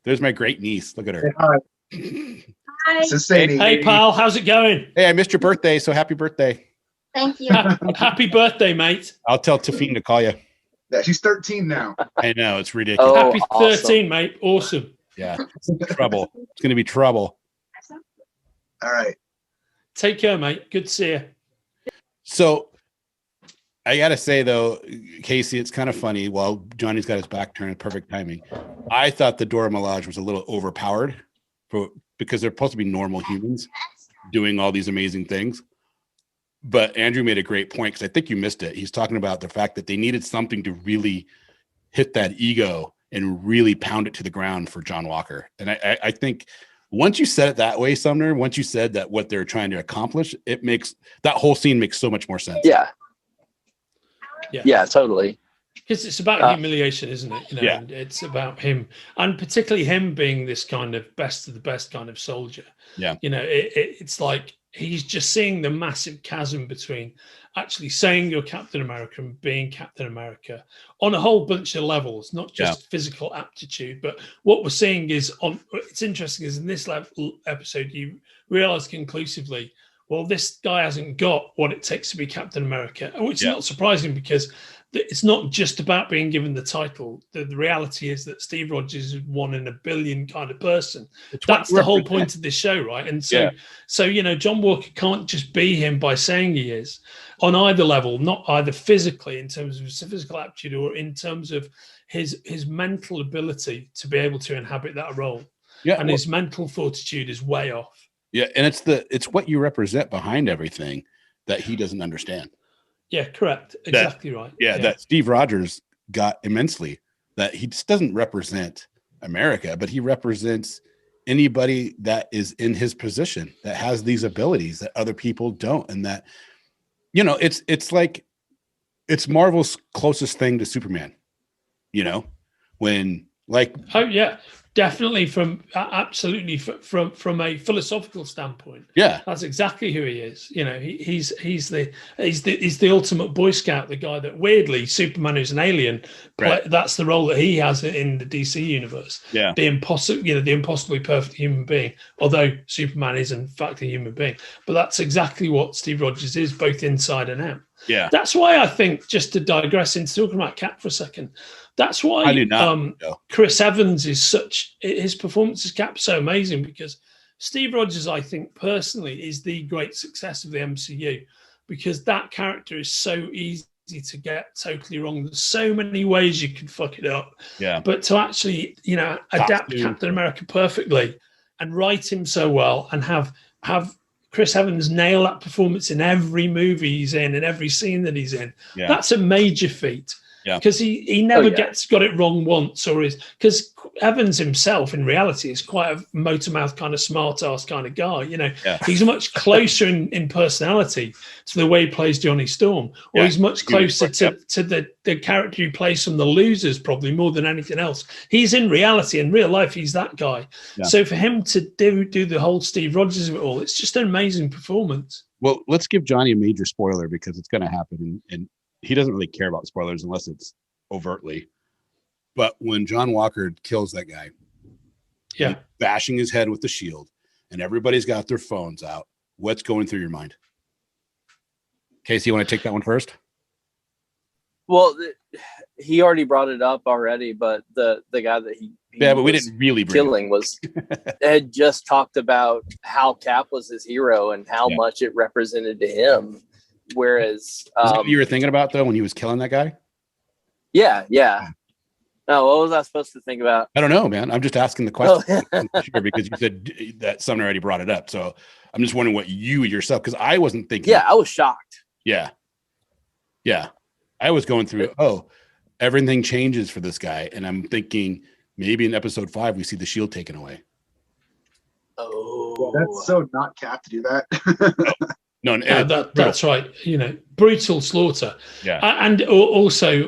There's my great niece. Look at her. Hi. Hey, pal. How's it going? Hey, I missed your birthday, so happy birthday. Thank you. Happy birthday, mate. I'll tell Tafine to call you. Yeah, she's 13 now. I know. It's ridiculous. Happy 13, mate. Awesome. Yeah. It's trouble. It's going to be trouble. All right. Take care, mate. Good to see you. So I got to say, though, Casey, it's kind of funny. While Johnny's got his back turned, perfect timing. I thought the Dora Milaje was a little overpowered because they're supposed to be normal humans doing all these amazing things. But Andrew made a great point, because I think you missed it. He's talking about the fact that they needed something to really hit that ego and really pound it to the ground for John Walker. And I think once you said it that way, Sumner, once you said that what they're trying to accomplish, it makes that whole scene makes so much more sense. Yeah, totally. Because it's about humiliation, isn't it? You know, and it's about him, and particularly him being this kind of best of the best kind of soldier. Yeah. You know, it's like he's just seeing the massive chasm between actually saying you're Captain America and being Captain America on a whole bunch of levels, not just physical aptitude. But what we're seeing is it's interesting is in this episode, you realize conclusively, well, this guy hasn't got what it takes to be Captain America, which is not surprising because it's not just about being given the title. The reality is that Steve Rogers is 1 in a billion kind of person. That's the whole point of this show, right? And so, John Walker can't just be him by saying he is on either level, not either physically in terms of his physical aptitude or in terms of his mental ability to be able to inhabit that role. Yeah, and his mental fortitude is way off. Yeah, and it's what you represent behind everything that he doesn't understand. Yeah, correct. Exactly right. Yeah, that Steve Rogers got immensely. That he just doesn't represent America, but he represents anybody that is in his position that has these abilities that other people don't. And that, it's like, it's Marvel's closest thing to Superman, when like, oh yeah, definitely absolutely from a philosophical standpoint. Yeah, that's exactly who he is. He's the ultimate Boy Scout, the guy that weirdly Superman, who's an alien, that's the role that he has in the DC universe. Yeah, the impossibly perfect human being. Although Superman is in fact a human being, but that's exactly what Steve Rogers is, both inside and out. Yeah, that's why I think, just to digress into talking about Cap for a second, that's why I do not Chris Evans is his performance as Cap so amazing, because Steve Rogers, I think personally, is the great success of the MCU, because that character is so easy to get totally wrong. There's so many ways you can fuck it up. Yeah, but to actually adapt Captain America perfectly and write him so well and have Chris Evans nail that performance in every movie he's in and every scene that he's in. Yeah. That's a major feat. Yeah, because he never got it wrong once, because Evans himself in reality is quite a motor mouth kind of smart ass kind of guy. He's much closer in personality to the way he plays Johnny Storm, or he's much closer to the character he plays from The Losers, probably more than anything else. He's in reality, in real life, he's that guy. Yeah. So for him to do the whole Steve Rogers of it all, it's just an amazing performance. Well, let's give Johnny a major spoiler, because it's going to happen, and he doesn't really care about spoilers unless it's overtly. But when John Walker kills that guy, bashing his head with the shield, and everybody's got their phones out, what's going through your mind? Casey, you want to take that one first? Well, he already brought it up already, but the guy that he but we didn't really bring killing was had just talked about how Cap was his hero and how much it represented to him. Whereas is that what you were thinking about though when he was killing that guy? Yeah. No, what was I supposed to think about? I don't know, man. I'm just asking the question because you said that Sumner already brought it up. So I'm just wondering what you yourself, because I wasn't thinking. Yeah, I was shocked. Yeah. I was going through. Everything changes for this guy, and I'm thinking maybe in episode 5 we see the shield taken away. Oh, that's so not Cap to do that. No, that's right. Brutal slaughter. Yeah, and also,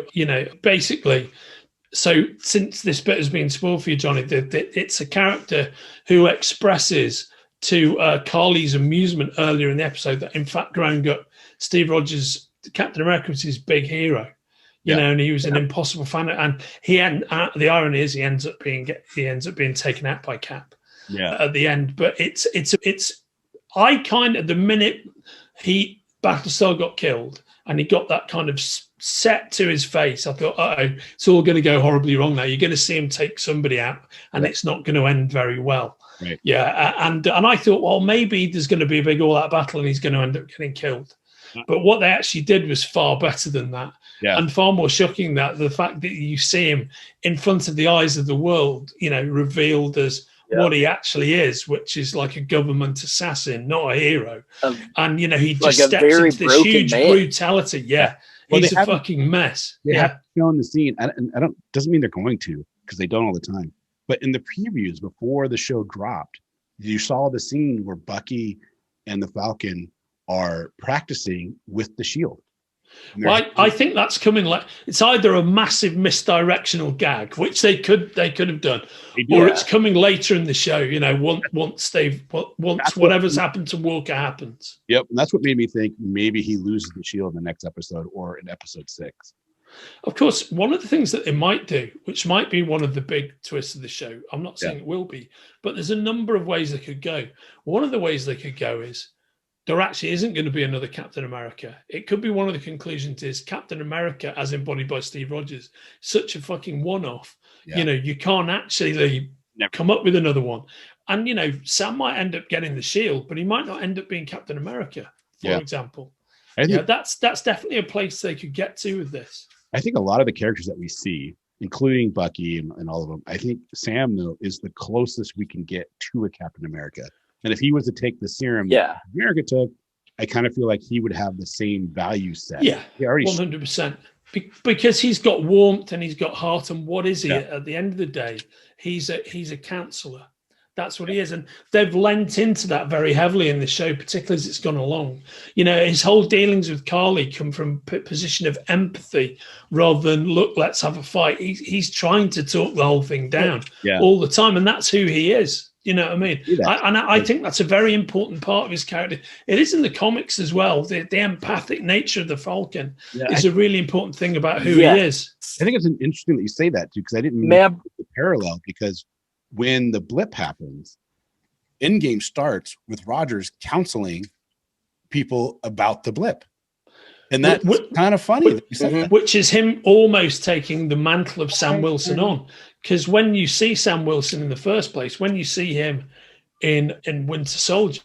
basically, so since this bit has been spoiled for you, Johnny, it's a character who expresses to Carly's amusement earlier in the episode that, in fact, growing up, Steve Rogers, Captain America, was his big hero. And he was an impossible fan, and the irony is he ends up being taken out by Cap. Yeah, at the end, but it's. I kind of, the minute Battlestar got killed and he got that kind of set to his face, I thought, it's all going to go horribly wrong now. You're going to see him take somebody out, and it's not going to end very well. Right. Yeah, and I thought, well, maybe there's going to be a big all-out battle and he's going to end up getting killed. But what they actually did was far better than that, and far more shocking than the fact that you see him in front of the eyes of the world, revealed as what he actually is, which is like a government assassin, not a hero. And he just steps into this huge brutality. Yeah, well, he's a fucking mess. They have shown the scene, and I don't doesn't mean they're going to, because they don't all the time. But in the previews before the show dropped, you saw the scene where Bucky and the Falcon are practicing with the shield. Well, I think that's coming. Like, it's either a massive misdirectional gag, which they could have done, or it's coming later in the show. Once whatever's happened to Walker happens. Yep, and that's what made me think maybe he loses the shield in the next episode or in episode 6. Of course, one of the things that they might do, which might be one of the big twists of the show, I'm not saying it will be, but there's a number of ways they could go. One of the ways they could go is there actually isn't going to be another Captain America. It could be one of the conclusions is Captain America, as embodied by Steve Rogers, such a fucking one-off. Yeah. You know, you can't actually come up with another one. And, you know, Sam might end up getting the shield, but he might not end up being Captain America, for example. That's definitely a place they could get to with this. I think a lot of the characters that we see, including Bucky and all of them, I think Sam, though, is the closest we can get to a Captain America. And if he was to take the serum that America took, I kind of feel like he would have the same value set. Yeah, 100%. Because he's got warmth and he's got heart. And what is he? At the end of the day, he's a counselor. That's what he is. And they've lent into that very heavily in the show, particularly as it's gone along. You know, his whole dealings with Carly come from a position of empathy rather than, look, let's have a fight. He's trying to talk the whole thing down all the time. And that's who he is. You know what I mean? I think that's a very important part of his character. It is in the comics as well. The empathic nature of the Falcon is a really important thing about who he is. I think it's interesting that you say that, too, because I didn't make the parallel, because when the blip happens, Endgame starts with Rogers counseling people about the blip. And that's kind of funny that you said that. Which is him almost taking the mantle of Sam Wilson on. Because when you see Sam Wilson in the first place, when you see him in Winter Soldier,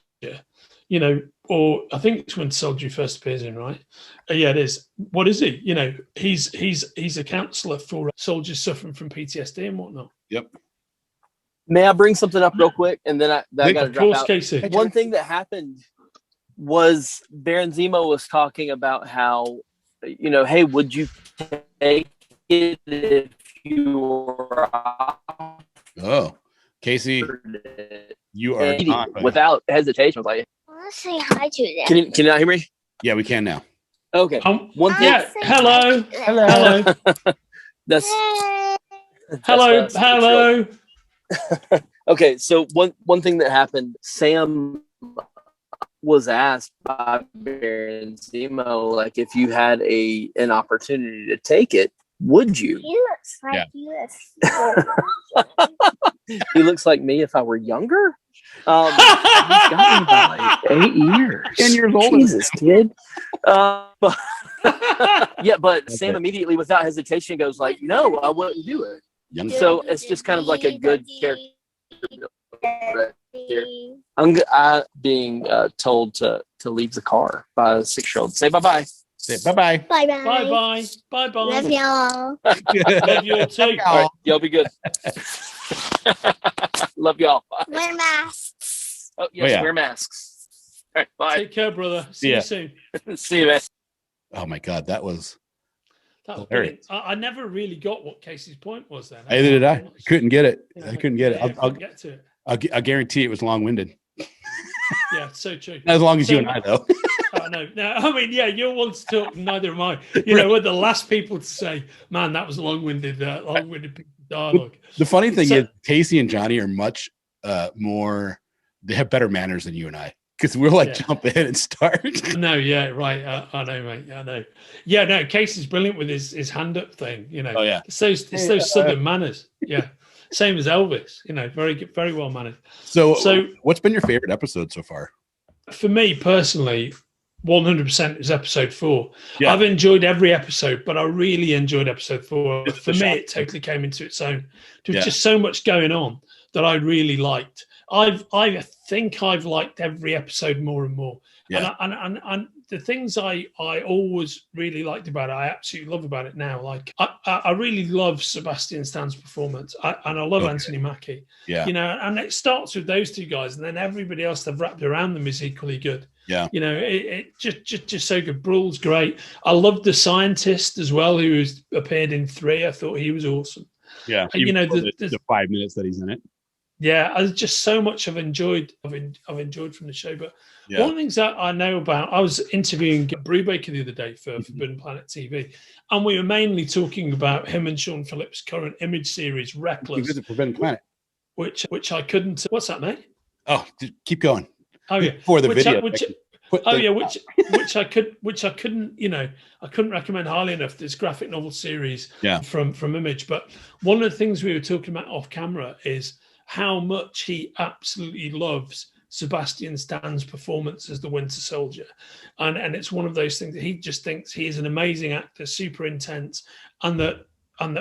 you know, or I think it's Winter Soldier he first appears in, right? Yeah, it is. What is he? You know, he's a counselor for soldiers suffering from PTSD and whatnot. Yep. May I bring something up real quick? And then I got to drop out. Casey. One thing that happened was Baron Zemo was talking about how, you know, hey, would you take it if you were off? Oh, Casey, you are not, without hesitation. I was like, I want to say hi to them. Can you not hear me? Yeah, we can now. Okay. One thing. Yeah. Hello. That's hello. Okay, so one thing that happened, Sam was asked by Baron Zemo, like, if you had an opportunity to take it, would you? He looks like you. He looks like me if I were younger. He's got me by like 8 years. 10 years old. Jesus, kid. But Sam immediately, without hesitation, goes like, no, I wouldn't do it. So it's just kind of like a good character. I'm being told to leave the car by a 6-year-old. Say bye-bye. Say bye-bye. Bye-bye. Bye-bye. Bye-bye. Love y'all. Love you all too. All right, y'all be good. Love y'all. Bye. Wear masks. Oh, yes, wear masks. All right, bye. Take care, brother. See you soon. See you, man. Oh, my God. That was hilarious. I never really got what Casey's point was then. Neither did I. Couldn't get it. I couldn't get it. I'll get to it. I guarantee it was long-winded. Yeah, so true. As long as you and I, though. I know. No, I mean, yeah, you're one to talk, neither am I. You know, we're the last people to say, man, that was long-winded dialogue. The funny thing is, Casey and Johnny are much more, they have better manners than you and I. Because we'll jump in and start. No, yeah, right. I know, mate. I know. Yeah, no, Casey's brilliant with his hand up thing, you know. Oh, yeah. It's those southern manners. Yeah. Same as Elvis, you know, very good, very well mannered. So what's been your favorite episode so far? For me personally, 100% is episode 4. Yeah. I've enjoyed every episode, but I really enjoyed episode 4. For me, it totally came into its own. There was just so much going on that I really liked. I think I've liked every episode more and more. Yeah. And the things I always really liked about it, I absolutely love about it now. Like I really love Sebastian Stan's performance, and I love Anthony Mackie. Yeah, you know, and it starts with those two guys, and then everybody else they've wrapped around them is equally good. Yeah, you know, it just so good. Brule's great. I loved the scientist as well, who appeared in 3. I thought he was awesome. Yeah, you know, the 5 minutes that he's in it. Yeah, I just so much I've enjoyed from the show. But one of the things that I know about, I was interviewing Brubaker the other day for Forbidden Planet TV, and we were mainly talking about him and Sean Phillips' current Image series, Reckless. Visit Forbidden Planet, which I couldn't. What's that, mate? Oh, keep going. Oh yeah, for the video. Which I couldn't. You know, I couldn't recommend highly enough this graphic novel series from Image. But one of the things we were talking about off camera is how much he absolutely loves Sebastian Stan's performance as the Winter Soldier. And it's one of those things that he just thinks he is an amazing actor, super intense, and that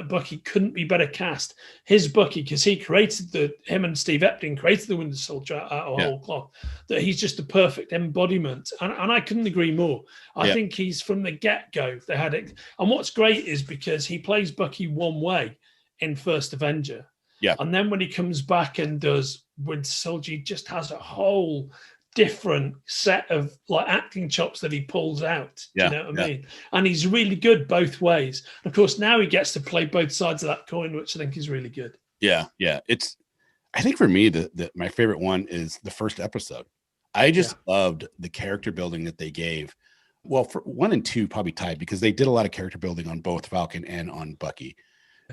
Bucky couldn't be better cast. His Bucky, because him and Steve Epting created the Winter Soldier out of whole cloth, that he's just a perfect embodiment. And I couldn't agree more. I think he's from the get-go, they had it. And what's great is because he plays Bucky one way in First Avenger. Yeah. And then when he comes back and does Winter Soldier, he just has a whole different set of like acting chops that he pulls out. Do you know what I mean? And he's really good both ways. Of course, now he gets to play both sides of that coin, which I think is really good. Yeah. I think for me, my favorite one is the first episode. I just loved the character building that they gave. Well, for 1 and 2 probably tied, because they did a lot of character building on both Falcon and on Bucky.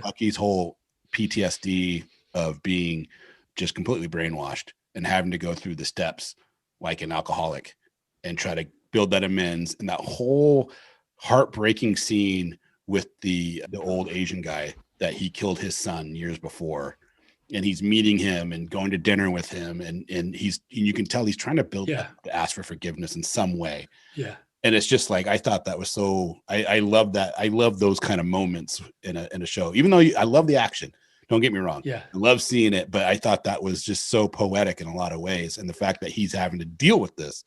Bucky's whole PTSD of being just completely brainwashed and having to go through the steps like an alcoholic and try to build that amends, and that whole heartbreaking scene with the old Asian guy that he killed his son years before, and he's meeting him and going to dinner with him, and you can tell he's trying to build to ask for forgiveness in some way. And it's just like, I thought that was so, I love that. I love those kind of moments in a show, even though I love the action. Don't get me wrong. I love seeing it, but I thought that was just so poetic in a lot of ways. And the fact that he's having to deal with this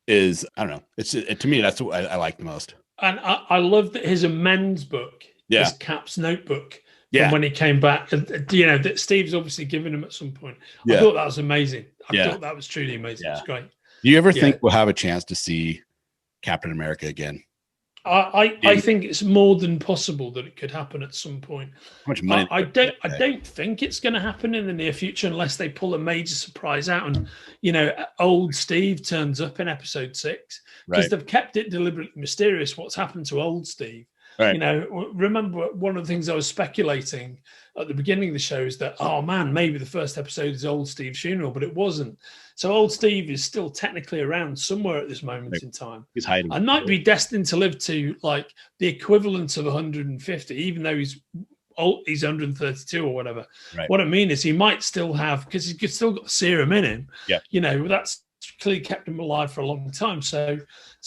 is, I don't know. To me, that's what I like the most. And I love that his amends book is Cap's notebook from when he came back. That Steve's obviously given him at some point. I thought that was amazing. I thought that was truly amazing. It's great. Do you ever think we'll have a chance to see Captain America again? I think it's more than possible that it could happen at some point. How much money? I don't think it's going to happen in the near future unless they pull a major surprise out and old Steve turns up in episode 6, because they've kept it deliberately mysterious what's happened to old Steve. Remember, one of the things I was speculating at the beginning of the show is that, oh man, maybe the first episode is old Steve's funeral, but it wasn't. So old Steve is still technically around somewhere at this moment in time. He's hiding. And might be destined to live to like the equivalent of 150, even though he's 132 or whatever. What I mean is he might still have, because he's still got the serum in him. That's clearly kept him alive for a long time. So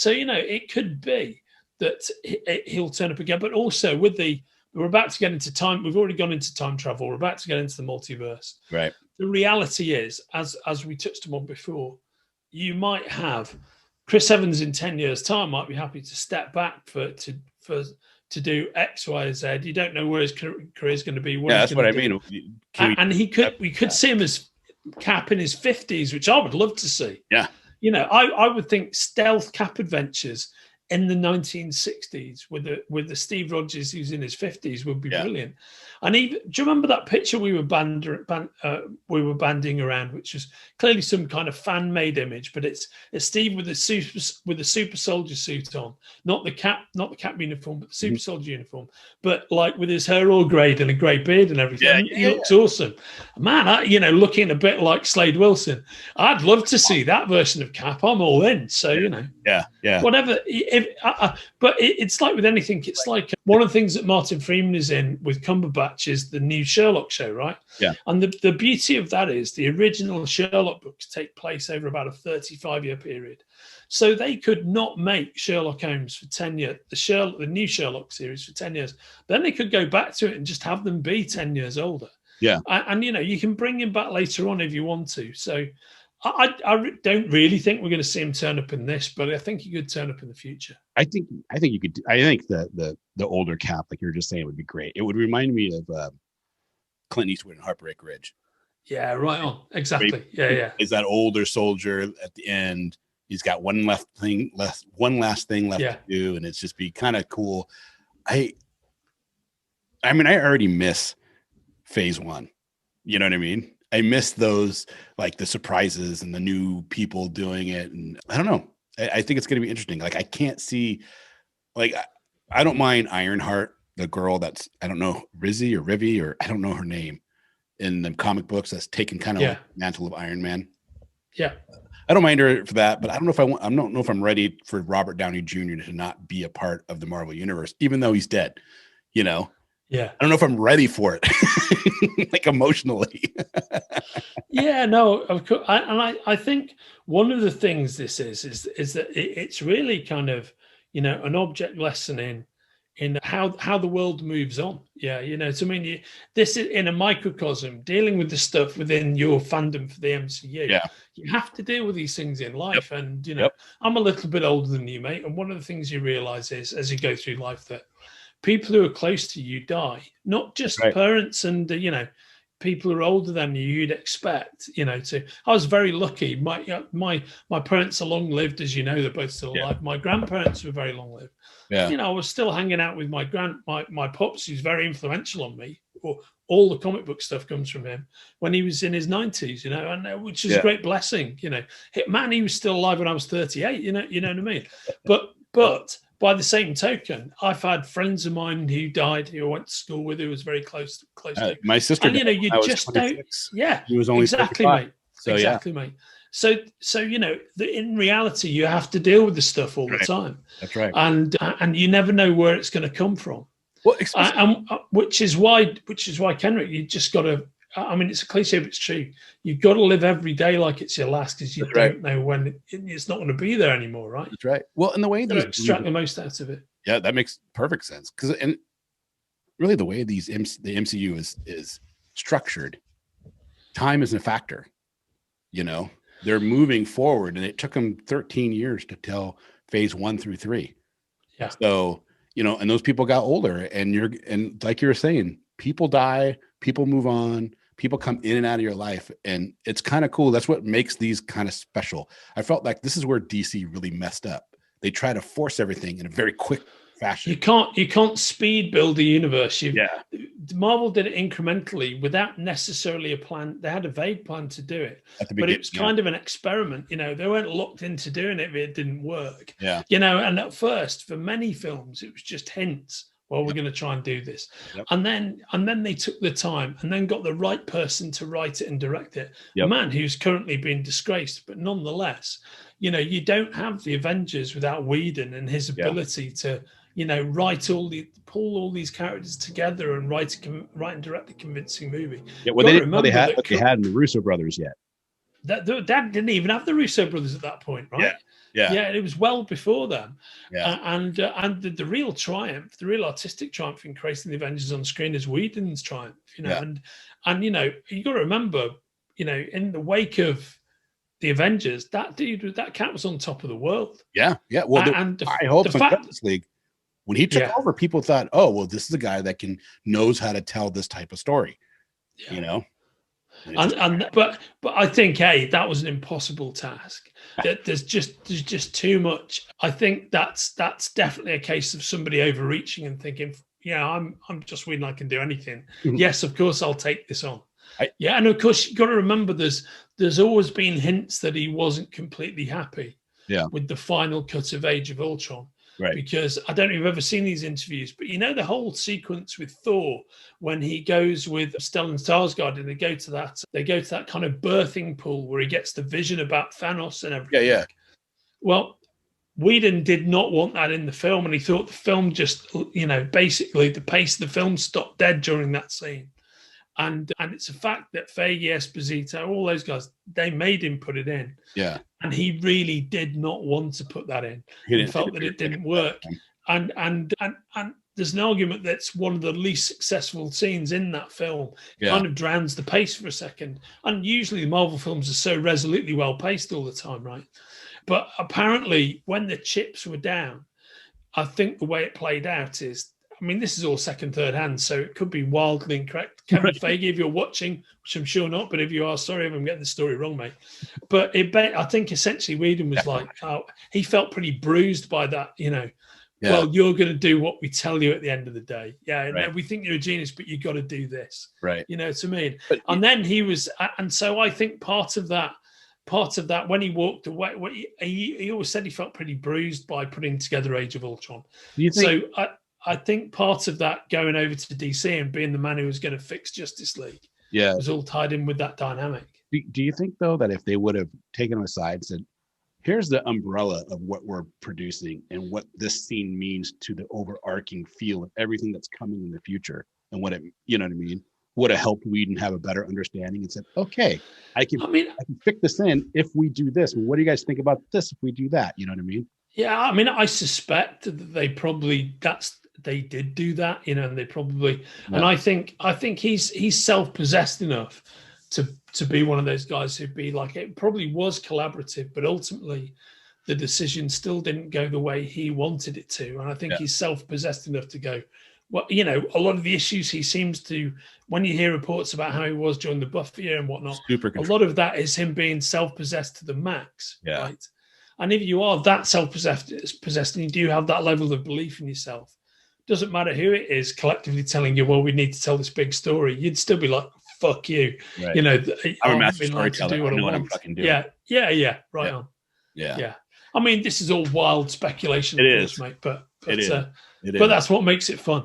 it could be that he'll turn up again. But also we're about to get into time. We've already gone into time travel. We're about to get into the multiverse. The reality is, as we touched on before, you might have Chris Evans in 10 years' time might be happy to step back to do X, Y, Z. You don't know where his career is going to be. That's what I mean. And we could see him as Cap in his 50s, which I would love to see. I would think stealth Cap adventures in the 1960s with the Steve Rogers who's in his 50s would be brilliant. And even, do you remember that picture we were banding around, which was clearly some kind of fan-made image, but it's Steve with a super soldier suit on, not the Cap uniform, but the super soldier uniform, but like with his hair all greyed and a grey beard and everything. He looks awesome, man. Looking a bit like Slade Wilson. I'd love to see that version of Cap. I'm all in. So whatever. But it's like with anything. It's like one of the things that Martin Freeman is in with Cumberbatch is the new Sherlock show, right? And the beauty of that is the original Sherlock books take place over about a 35-year period. So they could not make Sherlock Holmes for 10 years, the new Sherlock series for 10 years. Then they could go back to it and just have them be 10 years older. And you can bring him back later on if you want to. So I don't really think we're going to see him turn up in this, but I think he could turn up in the future. I think you could. I think the older Cap, like you were just saying, would be great. It would remind me of Clint Eastwood in Heartbreak Ridge. Yeah, right on. Exactly. Yeah. Is that older soldier at the end? He's got one last thing left to do, and it's just be kind of cool. I mean, I already miss Phase 1. You know what I mean? I miss those, like the surprises and the new people doing it. And I don't know. I think it's going to be interesting. Like, I can't see, like, I don't mind Ironheart, the girl that's, I don't know, Rizzy or Rivy, or I don't know her name in the comic books, that's taken kind of like the mantle of Iron Man. I don't mind her for that, but I don't know if I'm ready for Robert Downey Jr. to not be a part of the Marvel universe, even though he's dead, Yeah. I don't know if I'm ready for it, like emotionally. Yeah, no, of course. I think one of the things this is that it's really kind of, an object lesson in how the world moves on. Yeah, so I mean, this is in a microcosm, dealing with the stuff within your fandom for the MCU. Yeah. You have to deal with these things in life. And, I'm a little bit older than you, mate. And one of the things you realize is as you go through life that people who are close to you die, not just parents and, people who are older than you'd expect, I was very lucky. My parents are long lived, as you know, they're both still alive. My grandparents were very long lived. Yeah. I was still hanging out with my pops, who's very influential on me. All the comic book stuff comes from him when he was in his 90s, and which is a great blessing. Man, he was still alive when I was 38. You know what I mean? But by the same token, I've had friends of mine who died, who I went to school with, who was very close to. My sister, and you just don't. Yeah, he was only exactly, 35. mate. So, exactly, mate. So in reality, you have to deal with this stuff all the time. That's right. And you never know where it's going to come from. Well, which is why Kenric, you just got to. I mean, it's a cliche, but it's true. You've got to live every day like it's your last, because you don't know when it's not going to be there anymore, right? That's right. Well, and the way these extract the most out of it. Yeah, that makes perfect sense. And really, the way the MCU is structured, time isn't a factor. They're moving forward, and it took them 13 years to tell phase 1 through 3. Yeah. So and those people got older, and like you were saying, people die, people move on. People come in and out of your life, and it's kind of cool. That's what makes these kind of special. I felt like this is where DC really messed up. They try to force everything in a very quick fashion. You can't speed build a universe. Marvel did it incrementally without necessarily a plan. They had a vague plan to do it, but it was kind of an experiment. They weren't locked into doing it if it didn't work. Yeah. And at first, for many films, it was just hints. Well, we're going to try and do this. Yep. And then they took the time and then got the right person to write it and direct it. Yep. A man who's currently been disgraced, but nonetheless, you don't have the Avengers without Whedon and his ability to, pull all these characters together and write and direct a convincing movie. Yeah, well, they didn't know they had what they had in the Russo brothers yet. That didn't even have the Russo brothers at that point, right? Yeah, it was well before them. Yeah. And the real triumph, the real artistic triumph in creating the Avengers on screen is Whedon's triumph, and you got to remember, in the wake of the Avengers, that cat was on top of the world. Yeah. Well, I hope the Justice League, when he took over, people thought, oh, well, this is a guy that knows how to tell this type of story, But I think, that was an impossible task. There's just too much. I think that's definitely a case of somebody overreaching and thinking, I'm just Whedon, I can do anything. Mm-hmm. Yes, of course I'll take this on. And of course you got to remember there's always been hints that he wasn't completely happy with the final cut of Age of Ultron. Right. Because I don't know if you've ever seen these interviews, but the whole sequence with Thor when he goes with Stellan Skarsgård and they go to that kind of birthing pool where he gets the vision about Thanos and everything. Yeah. Well, Whedon did not want that in the film, and he thought the film just, basically the pace of the film stopped dead during that scene. And it's a fact that Feige, Esposito, all those guys, they made him put it in. Yeah. And he really did not want to put that in. He felt that it didn't work. And there's an argument that's one of the least successful scenes in that film. It kind of drowns the pace for a second. And usually the Marvel films are so resolutely well paced all the time, right? But apparently when the chips were down, I think the way it played out is, this is all second, third hand, so it could be wildly incorrect. Kevin Feige, if you're watching, which I'm sure not, but if you are, sorry if I'm getting the story wrong, mate. But I think essentially Whedon was he felt pretty bruised by that, Well, you're going to do what we tell you at the end of the day. We think you're a genius, but you got to do this. Right. You know what I mean? And then he was, and so I think part of that, when he walked away, he always said he felt pretty bruised by putting together Age of Ultron. Do you think? So I think part of that going over to DC and being the man who was going to fix Justice League was all tied in with that dynamic. Do you think, though, that if they would have taken him aside and said, here's the umbrella of what we're producing and what this scene means to the overarching feel of everything that's coming in the future, and what it, you know what I mean, would have helped Whedon have a better understanding and said, okay, I can fit this in if we do this. What do you guys think about this if we do that? You know what I mean? Yeah, I mean, I suspect that they did do that, you know, and they probably, and I think he's self-possessed enough to be one of those guys who'd be like, it probably was collaborative, but ultimately the decision still didn't go the way he wanted it to. And I think he's self-possessed enough to go, well, you know, a lot of the issues he seems to, when you hear reports about how he was during the Buffy era and whatnot, a lot of that is him being self-possessed to the max, right? And if you are that self-possessed and you do have that level of belief in yourself, doesn't matter who it is collectively telling you, well, we need to tell this big story, you'd still be like, fuck you. Right. You know, I'm a master storyteller. I know what I'm fucking doing. Yeah. Right on. Yeah. I mean, this is all wild speculation, it is, mate, but that's what makes it fun.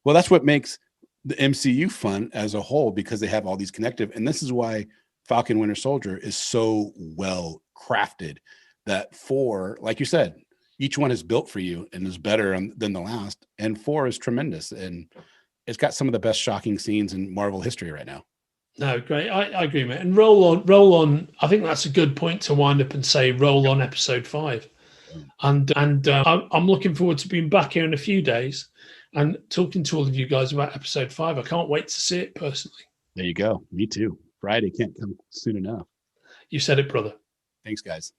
Well, that's what makes the MCU fun as a whole, because they have all these connective, and this is why Falcon Winter Soldier is so well crafted that 4, like you said, each one is built for you and is better than the last, and 4 is tremendous, and it's got some of the best shocking scenes in Marvel history right now. No, great. I agree, mate. And roll on. I think that's a good point to wind up and say roll on episode 5. And I'm looking forward to being back here in a few days and talking to all of you guys about episode 5. I can't wait to see it personally. There you go. Me too. Friday can't come soon enough. You said it, brother. Thanks, guys.